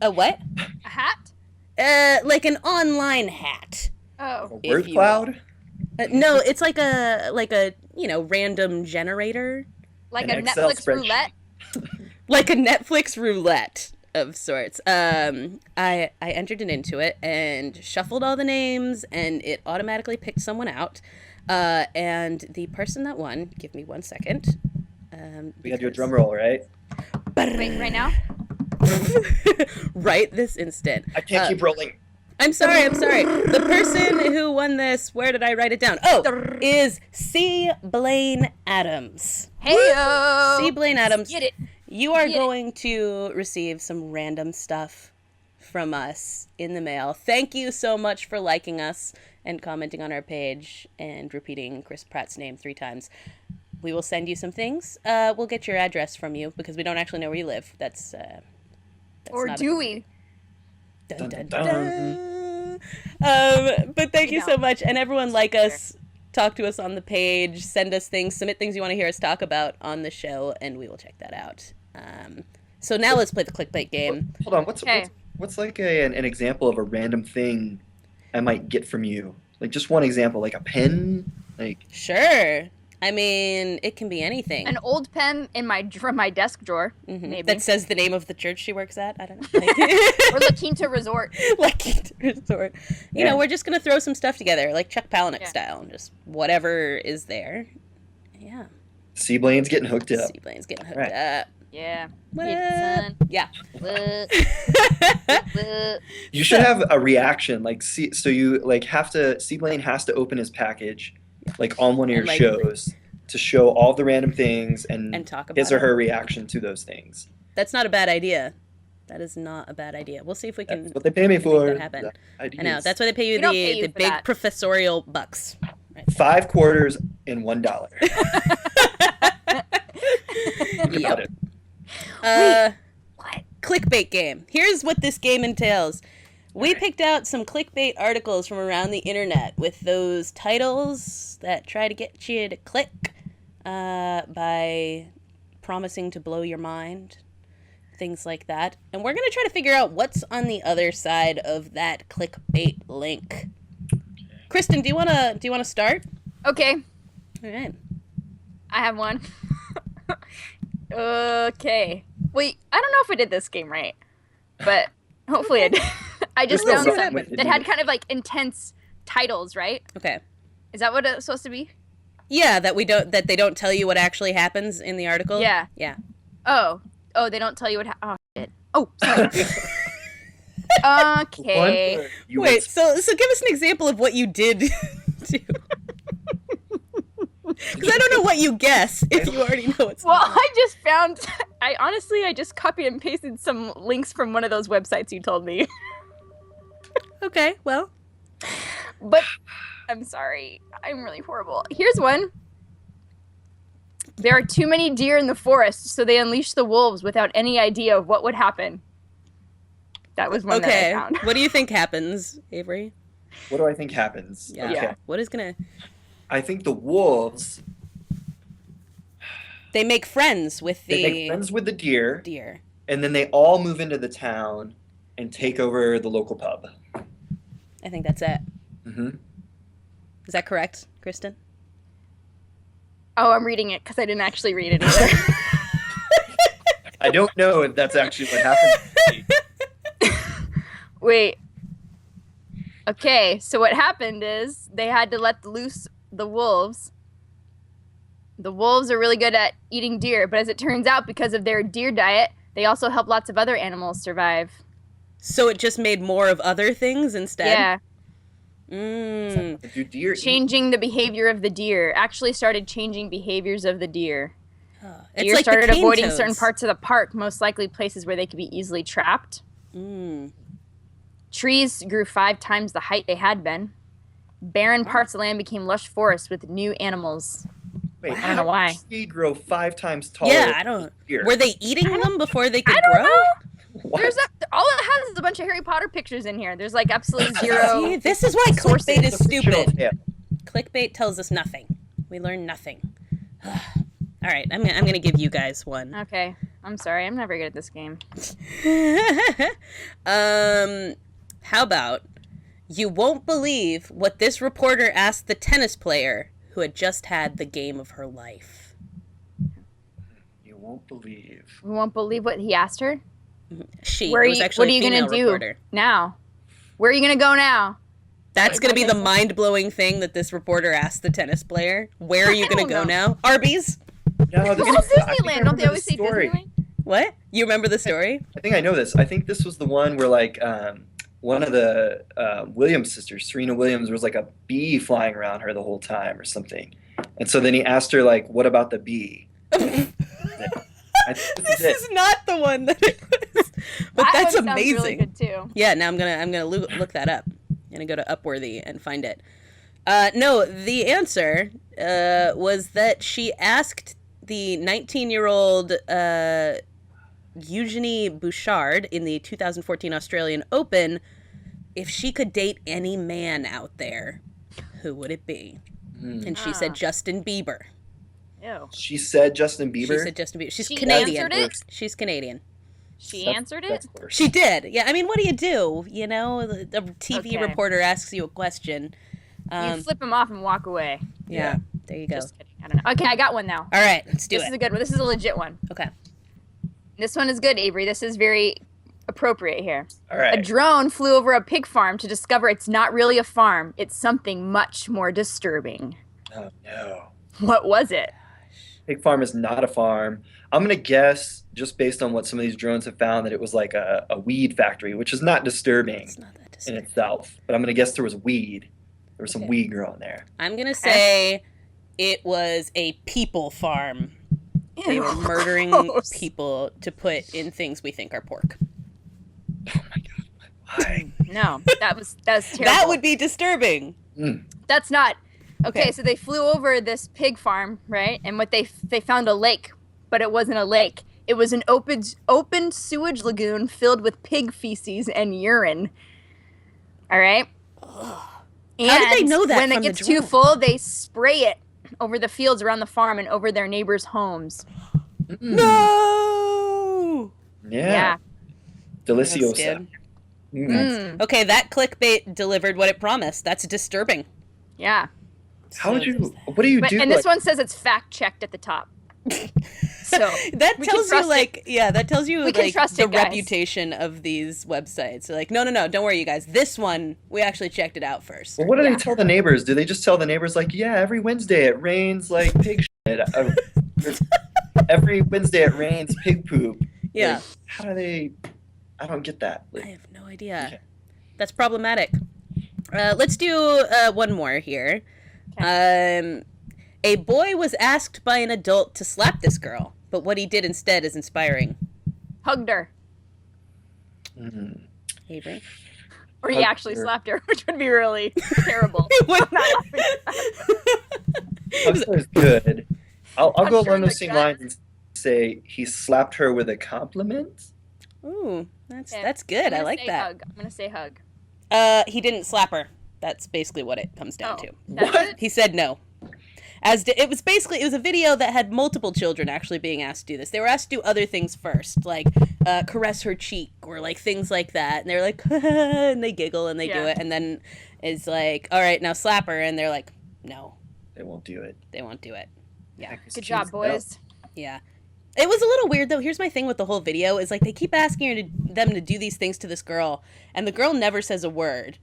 [SPEAKER 3] A what?
[SPEAKER 1] A hat?
[SPEAKER 3] Like an online hat.
[SPEAKER 1] Oh.
[SPEAKER 2] A word cloud?
[SPEAKER 3] No, it's like a random generator.
[SPEAKER 1] Like
[SPEAKER 2] An
[SPEAKER 1] a
[SPEAKER 2] Excel
[SPEAKER 1] Netflix
[SPEAKER 2] spreadsheet.
[SPEAKER 1] roulette?
[SPEAKER 3] Like a Netflix roulette of sorts. I entered it into it and shuffled all the names, and it automatically picked someone out. And the person that won, give me 1 second.
[SPEAKER 2] We gotta do a drum roll, right?
[SPEAKER 1] Wait, right now?
[SPEAKER 3] Right this instant.
[SPEAKER 2] I can't keep rolling.
[SPEAKER 3] I'm sorry. The person who won this, where did I write it down? Oh, is C. Blaine Adams.
[SPEAKER 1] Hey-o!
[SPEAKER 3] C. Blaine Adams.
[SPEAKER 1] Get it.
[SPEAKER 3] You are going to receive some random stuff from us in the mail. Thank you so much for liking us and commenting on our page and repeating Chris Pratt's name 3 times. We will send you some things. We'll get your address from you because we don't actually know where you live. That's
[SPEAKER 1] Or
[SPEAKER 3] not
[SPEAKER 1] do we?
[SPEAKER 3] Dun, dun,
[SPEAKER 2] Dun,
[SPEAKER 3] dun. But thank you so
[SPEAKER 1] don't.
[SPEAKER 3] much, and everyone like us. Talk to us on the page. Send us things. Submit things you want to hear us talk about on the show, and we will check that out. So now let's play the clickbait game.
[SPEAKER 2] Hold on.
[SPEAKER 1] Okay.
[SPEAKER 2] What's like an example of a random thing I might get from you? Like just one example, like a pen, like.
[SPEAKER 3] Sure. I mean, it can be anything.
[SPEAKER 1] An old pen from my desk drawer, maybe.
[SPEAKER 3] That says the name of the church she works at. I don't know.
[SPEAKER 1] Or La Quinta Resort.
[SPEAKER 3] Like resort. You know, we're just gonna throw some stuff together, like Chuck Palahniuk style, and just whatever is there. Yeah.
[SPEAKER 2] C. Blaine's getting hooked up.
[SPEAKER 3] C. Blaine's getting hooked
[SPEAKER 2] Right.
[SPEAKER 3] up.
[SPEAKER 1] Yeah.
[SPEAKER 3] What?
[SPEAKER 1] Son.
[SPEAKER 3] Yeah.
[SPEAKER 1] What?
[SPEAKER 2] You should have a reaction, like C Blaine has to open his package, like on one of your
[SPEAKER 3] And, like,
[SPEAKER 2] shows, to show all the random things and
[SPEAKER 3] talk about
[SPEAKER 2] his or
[SPEAKER 3] it.
[SPEAKER 2] her reaction to those things.
[SPEAKER 3] That's not a bad idea. That is not a bad idea. We'll see if we can.
[SPEAKER 2] That's what they pay me for.
[SPEAKER 3] that happen. I know. That's why they pay you
[SPEAKER 1] We don't pay you
[SPEAKER 3] the
[SPEAKER 1] for
[SPEAKER 3] big
[SPEAKER 1] that.
[SPEAKER 3] professorial bucks. Right.
[SPEAKER 2] 5 quarters and $1.
[SPEAKER 3] Yep.
[SPEAKER 2] It.
[SPEAKER 1] What?
[SPEAKER 3] Clickbait game. Here's what this game entails. We picked out some clickbait articles from around the internet with those titles that try to get you to click by promising to blow your mind, things like that. And we're going to try to figure out what's on the other side of that clickbait link. Kristin, do you want to start?
[SPEAKER 1] Okay.
[SPEAKER 3] All right.
[SPEAKER 1] I have one. Okay. Wait, I don't know if I did this game right, but hopefully I did. I just
[SPEAKER 2] There's
[SPEAKER 1] found
[SPEAKER 2] no
[SPEAKER 1] some
[SPEAKER 2] rhyme with it
[SPEAKER 1] that had
[SPEAKER 2] either.
[SPEAKER 1] kind of like intense titles, right?
[SPEAKER 3] Okay.
[SPEAKER 1] Is that what it's supposed to be?
[SPEAKER 3] Yeah, that they don't tell you what actually happens in the article.
[SPEAKER 1] Yeah.
[SPEAKER 3] Yeah.
[SPEAKER 1] Oh, they don't tell you what. Oh, shit. Oh, sorry. Okay.
[SPEAKER 2] One, you
[SPEAKER 3] Wait,
[SPEAKER 2] would-
[SPEAKER 3] so give us an example of what you did to. Because I don't know what you guess if you already know it's.
[SPEAKER 1] Well, I just found. I just copied and pasted some links from one of those websites you told me.
[SPEAKER 3] Okay, well.
[SPEAKER 1] But I'm sorry. I'm really horrible. Here's one. There are too many deer in the forest, so they unleash the wolves without any idea of what would happen. That was one that I found.
[SPEAKER 3] What do you think happens, Avery?
[SPEAKER 2] What do I think happens?
[SPEAKER 3] Yeah.
[SPEAKER 2] Okay.
[SPEAKER 1] Yeah.
[SPEAKER 3] What is gonna?
[SPEAKER 2] I think the wolves,
[SPEAKER 3] They make friends with
[SPEAKER 2] they
[SPEAKER 3] the
[SPEAKER 2] make friends with the deer,
[SPEAKER 3] deer.
[SPEAKER 2] and then they all move into the town and take over the local pub.
[SPEAKER 3] I think that's it.
[SPEAKER 2] Mm-hmm.
[SPEAKER 3] Is that correct, Kristin?
[SPEAKER 1] Oh, I'm reading it because I didn't actually read it either.
[SPEAKER 2] I don't know if that's actually what happened.
[SPEAKER 1] Wait. Okay, so what happened is they had to let loose the wolves. The wolves are really good at eating deer, but as it turns out, because of their deer diet, they also help lots of other animals survive.
[SPEAKER 3] So it just made more of other things instead?
[SPEAKER 1] Yeah.
[SPEAKER 2] Do deer
[SPEAKER 1] Changing the behavior of the deer. Actually started changing behaviors of the deer.
[SPEAKER 3] It's
[SPEAKER 1] Deer
[SPEAKER 3] like
[SPEAKER 1] started
[SPEAKER 3] the cane
[SPEAKER 1] avoiding
[SPEAKER 3] toads.
[SPEAKER 1] certain parts of the park, most likely places where they could be easily trapped. Trees grew 5 times the height they had been. Barren parts of land became lush forests with new animals.
[SPEAKER 2] Wait,
[SPEAKER 1] I don't know why.
[SPEAKER 2] How did tree grow 5 times taller?
[SPEAKER 3] Yeah, I don't...
[SPEAKER 2] Deer?
[SPEAKER 3] Were they eating them before they could
[SPEAKER 1] I don't
[SPEAKER 3] grow?
[SPEAKER 1] know.
[SPEAKER 2] What?
[SPEAKER 1] There's all it has is a bunch of Harry Potter pictures in here. There's like absolutely zero.
[SPEAKER 3] See, this is why
[SPEAKER 1] sources.
[SPEAKER 3] clickbait is
[SPEAKER 2] It's a fictional
[SPEAKER 3] stupid.
[SPEAKER 2] tale.
[SPEAKER 3] Clickbait tells us nothing. We learn nothing. All right, I'm gonna give you guys one.
[SPEAKER 1] Okay, I'm sorry. I'm never good at this game.
[SPEAKER 3] How about, you won't believe what this reporter asked the tennis player who had just had the game of her life.
[SPEAKER 2] You won't believe.
[SPEAKER 1] We won't believe what he asked her.
[SPEAKER 3] She
[SPEAKER 1] Where
[SPEAKER 3] it
[SPEAKER 1] are
[SPEAKER 3] was
[SPEAKER 1] you,
[SPEAKER 3] actually
[SPEAKER 1] what are you
[SPEAKER 3] a female
[SPEAKER 1] gonna do
[SPEAKER 3] reporter.
[SPEAKER 1] now? Where are you gonna go now?
[SPEAKER 3] That's going to be the mind-blowing thing that this reporter asked the tennis player. Where are you going to go now? Arby's?
[SPEAKER 2] No, this
[SPEAKER 1] Oh,
[SPEAKER 2] is
[SPEAKER 1] Disneyland. Don't they always say
[SPEAKER 2] story.
[SPEAKER 1] Disneyland?
[SPEAKER 3] What? You remember the story?
[SPEAKER 2] I think I know this. I think this was the one where like one of the Williams sisters, Serena Williams, was like a bee flying around her the whole time or something. And so then he asked her like, "What about the bee?"
[SPEAKER 3] This is not the one that it was. But
[SPEAKER 1] That
[SPEAKER 3] that's
[SPEAKER 1] one sounds
[SPEAKER 3] amazing.
[SPEAKER 1] really good too.
[SPEAKER 3] Yeah, now I'm gonna look that up. I'm gonna go to Upworthy and find it. No, the answer was that she asked the 19-year-old Eugenie Bouchard in the 2014 Australian Open if she could date any man out there, who would it be? And she said Justin Bieber.
[SPEAKER 1] Ew.
[SPEAKER 2] She said Justin Bieber.
[SPEAKER 3] She said Justin Bieber. She's
[SPEAKER 1] She
[SPEAKER 3] Canadian.
[SPEAKER 1] answered it?
[SPEAKER 3] She's Canadian.
[SPEAKER 1] She
[SPEAKER 2] That's-
[SPEAKER 1] answered it?
[SPEAKER 2] that's worse.
[SPEAKER 3] She did. Yeah, I mean, what do you do? You know, the TV
[SPEAKER 1] Okay.
[SPEAKER 3] reporter asks you a question.
[SPEAKER 1] You flip him off and walk away.
[SPEAKER 3] Yeah, there you go.
[SPEAKER 1] Just kidding. I don't know. Okay, I got one now.
[SPEAKER 3] All right, let's do
[SPEAKER 1] This
[SPEAKER 3] it.
[SPEAKER 1] is a good one. This is a legit one.
[SPEAKER 3] Okay.
[SPEAKER 1] This one is good, Avery. This is very appropriate here.
[SPEAKER 2] All
[SPEAKER 1] A
[SPEAKER 2] right.
[SPEAKER 1] drone flew over a pig farm to discover it's not really a farm. It's something much more disturbing.
[SPEAKER 2] Oh no.
[SPEAKER 1] What was it?
[SPEAKER 2] Pig farm is not a farm. I'm gonna guess, just based on what some of these drones have found, that it was like a weed factory, which is not disturbing
[SPEAKER 3] It's not that
[SPEAKER 2] in
[SPEAKER 3] disturbing.
[SPEAKER 2] itself. But I'm gonna guess there was weed. There was some
[SPEAKER 3] Okay.
[SPEAKER 2] weed growing there.
[SPEAKER 3] I'm going to say it was a people farm. They were murdering
[SPEAKER 1] Gross.
[SPEAKER 3] people to put in things we think are pork.
[SPEAKER 2] Oh my god. Why?
[SPEAKER 1] No, that's terrible.
[SPEAKER 3] That would be disturbing.
[SPEAKER 1] That's not. Okay,
[SPEAKER 3] Okay.
[SPEAKER 1] so they flew over this pig farm, right? And what they found a lake, but it wasn't a lake. It was an open sewage lagoon filled with pig feces and urine. All right? And
[SPEAKER 3] How did they know that
[SPEAKER 1] when
[SPEAKER 3] from
[SPEAKER 1] it
[SPEAKER 3] the
[SPEAKER 1] gets too
[SPEAKER 3] drone?
[SPEAKER 1] full, they spray it over the fields around the farm and over their neighbors' homes.
[SPEAKER 3] No!
[SPEAKER 1] Yeah.
[SPEAKER 2] Deliciosa.
[SPEAKER 3] That's
[SPEAKER 2] Mm.
[SPEAKER 1] Mm.
[SPEAKER 3] Okay, that clickbait delivered what it promised. That's disturbing.
[SPEAKER 1] Yeah.
[SPEAKER 2] How would
[SPEAKER 3] So-
[SPEAKER 2] you? What do you do?
[SPEAKER 1] And this
[SPEAKER 2] like-
[SPEAKER 1] one says it's fact checked at the top. So
[SPEAKER 3] That
[SPEAKER 1] we can
[SPEAKER 3] tells you
[SPEAKER 1] trust it.
[SPEAKER 3] like that tells you
[SPEAKER 1] We can
[SPEAKER 3] like
[SPEAKER 1] trust
[SPEAKER 3] the
[SPEAKER 1] it, guys.
[SPEAKER 3] reputation of these websites. They're like, no, don't worry, you guys. This one we actually checked it out first.
[SPEAKER 2] Well, what do
[SPEAKER 1] Yeah.
[SPEAKER 2] they tell the neighbors? Do they just tell the neighbors like, yeah, every Wednesday it rains like pig shit. Every Wednesday it rains pig poop.
[SPEAKER 3] Yeah,
[SPEAKER 2] Like, how do they? I don't get that.
[SPEAKER 3] I
[SPEAKER 2] Like,
[SPEAKER 3] have no idea.
[SPEAKER 2] Okay.
[SPEAKER 3] That's problematic. Let's do one more here. A boy was asked by an adult to slap this girl, but what he did instead is inspiring.
[SPEAKER 1] hugged her.
[SPEAKER 3] Avery?
[SPEAKER 1] Or he
[SPEAKER 2] Hugged
[SPEAKER 1] actually
[SPEAKER 2] her.
[SPEAKER 1] slapped her, which would be really terrible.
[SPEAKER 3] What?
[SPEAKER 1] I'm not laughing at that.
[SPEAKER 2] Huxley is good. I'll
[SPEAKER 1] I'm
[SPEAKER 2] go
[SPEAKER 1] sure
[SPEAKER 2] along
[SPEAKER 1] the
[SPEAKER 2] those same
[SPEAKER 1] guy-
[SPEAKER 2] lines and say he slapped her with a compliment.
[SPEAKER 3] Ooh, that's
[SPEAKER 1] Okay,
[SPEAKER 3] good.
[SPEAKER 1] I'm
[SPEAKER 3] I
[SPEAKER 1] gonna
[SPEAKER 3] like
[SPEAKER 1] say
[SPEAKER 3] that.
[SPEAKER 1] Hug. I'm gonna say hug.
[SPEAKER 3] He didn't slap her. That's basically what it comes down to.
[SPEAKER 1] That's
[SPEAKER 2] What?
[SPEAKER 1] it?
[SPEAKER 3] He said no. It was a video that had multiple children actually being asked to do this. They were asked to do other things first, like caress her cheek or like things like that. And they're like, and they giggle and they do
[SPEAKER 1] Yeah.
[SPEAKER 3] it. And then it's like, all right, now slap her. And they're like, no,
[SPEAKER 2] They won't do it.
[SPEAKER 3] they won't do it. Yeah.
[SPEAKER 1] Good job, boys.
[SPEAKER 3] Yeah. It was a little weird, though. Here's my thing with the whole video is, like, they keep asking them to do these things to this girl, and the girl never says a word.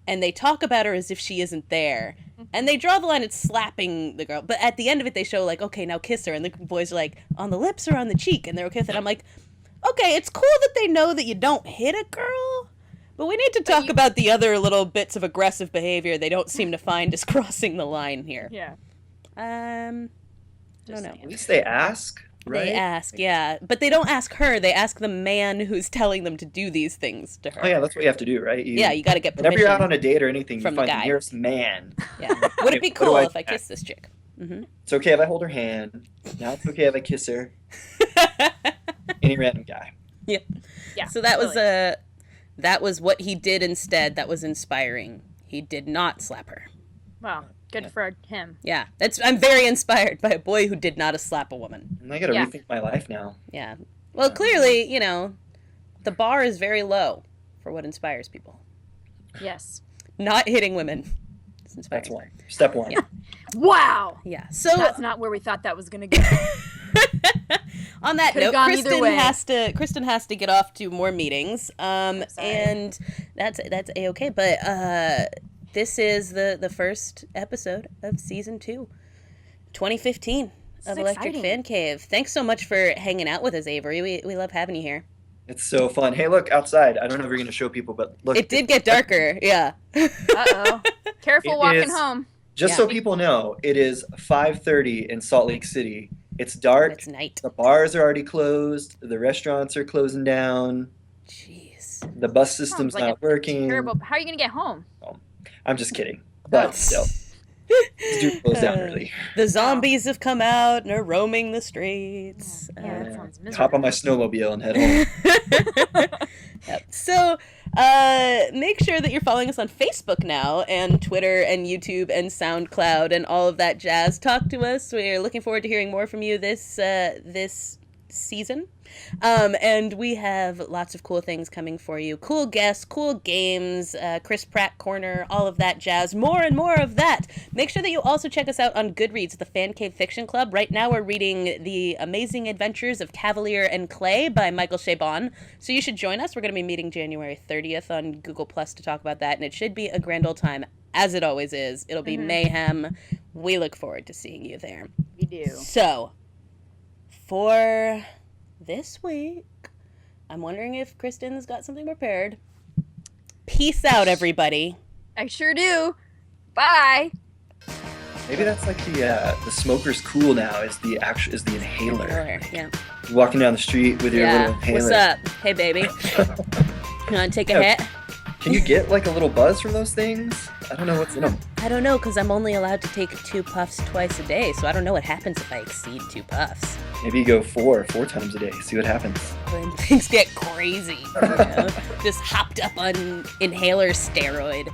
[SPEAKER 3] And they talk about her as if she isn't there. And they draw the line at slapping the girl. But at the end of it, they show, like, okay, now kiss her. And the boys are like, on the lips or on the cheek? And they're okay with it. I'm like, okay, it's cool that they know that you don't hit a girl. But we need to talk about the other little bits of aggressive behavior they don't seem to find as crossing the line here.
[SPEAKER 1] Yeah.
[SPEAKER 3] I don't know.
[SPEAKER 2] At least they ask, right?
[SPEAKER 3] They ask, yeah. But they don't ask her. They ask the man who's telling them to do these things to her.
[SPEAKER 2] Oh, yeah, that's what you have to do, right?
[SPEAKER 3] You got to get permission.
[SPEAKER 2] Whenever you're out on a date or anything,
[SPEAKER 3] from
[SPEAKER 2] you
[SPEAKER 3] the
[SPEAKER 2] find
[SPEAKER 3] guy.
[SPEAKER 2] the nearest man.
[SPEAKER 3] Yeah. Would it be cool if I kissed this chick? Mm-hmm.
[SPEAKER 2] It's okay if I hold her hand. Now it's okay if I kiss her. Any random guy.
[SPEAKER 3] Yeah.
[SPEAKER 1] Yeah.
[SPEAKER 3] So that was what he did instead. That was inspiring. He did not slap her.
[SPEAKER 1] Well, good for him.
[SPEAKER 3] Yeah. I'm very inspired by a boy who did not slap a woman.
[SPEAKER 2] And I gotta rethink my life now.
[SPEAKER 3] Yeah. Well, clearly, the bar is very low for what inspires people.
[SPEAKER 1] Yes.
[SPEAKER 3] Not hitting women. It's inspiring.
[SPEAKER 2] That's one. Step one.
[SPEAKER 3] Yeah.
[SPEAKER 1] Wow.
[SPEAKER 3] Yeah. So
[SPEAKER 1] that's not where we thought that was going to go.
[SPEAKER 3] on that
[SPEAKER 1] Could've
[SPEAKER 3] note,
[SPEAKER 1] gone either way.
[SPEAKER 3] Kristin has to get off to more meetings. And that's A-okay. But this is the first episode of season 2, 2015 of Electric Fancave. Thanks so much for hanging out with us, Avery. We love having you here.
[SPEAKER 2] It's so fun. Hey, look, outside. I don't know if you're going to show people, but look.
[SPEAKER 3] It did get darker, yeah.
[SPEAKER 1] Uh-oh. Careful walking home.
[SPEAKER 2] Just so people know, it is 5:30 in Salt Lake City. It's dark.
[SPEAKER 3] It's night.
[SPEAKER 2] The bars are already closed. The restaurants are closing down.
[SPEAKER 3] Jeez.
[SPEAKER 2] The bus system's not working.
[SPEAKER 1] Terrible. How are you going to get home?
[SPEAKER 2] I'm just kidding. But still. It's due to close down early.
[SPEAKER 3] The zombies have come out and are roaming the streets.
[SPEAKER 1] Yeah, that sounds miserable.
[SPEAKER 2] Hop on my snowmobile and head home.
[SPEAKER 3] Yep. So make sure that you're following us on Facebook now, and Twitter and YouTube and SoundCloud and all of that jazz. Talk to us. We're looking forward to hearing more from you this season. And we have lots of cool things coming for you. Cool guests, cool games, Pratt Corner, all of that jazz. More and more of that. Make sure that you also check us out on Goodreads, the Fancave Fiction Club. Right now we're reading The Amazing Adventures of Cavalier and Clay by Michael Chabon. So you should join us. We're going to be meeting January 30th on Google Plus to talk about that, and it should be a grand old time, as it always is. It'll be mayhem. We look forward to seeing you there.
[SPEAKER 1] We do.
[SPEAKER 3] So, for this week, I'm wondering if Kristin's got something prepared. Peace out, everybody.
[SPEAKER 1] I sure do. Bye.
[SPEAKER 2] Maybe that's like the smoker's cool now is the inhaler.
[SPEAKER 3] Yeah.
[SPEAKER 2] You're walking down the street with your little inhaler.
[SPEAKER 3] What's up? Hey, baby. You want to take a hit?
[SPEAKER 2] Can you get like a little buzz from those things? I don't know what's in them.
[SPEAKER 3] I don't know, because I'm only allowed to take 2 puffs twice a day, so I don't know what happens if I exceed 2 puffs.
[SPEAKER 2] Maybe you go 4 times a day. See what happens.
[SPEAKER 3] When things get crazy, Just hopped up on inhaler steroid.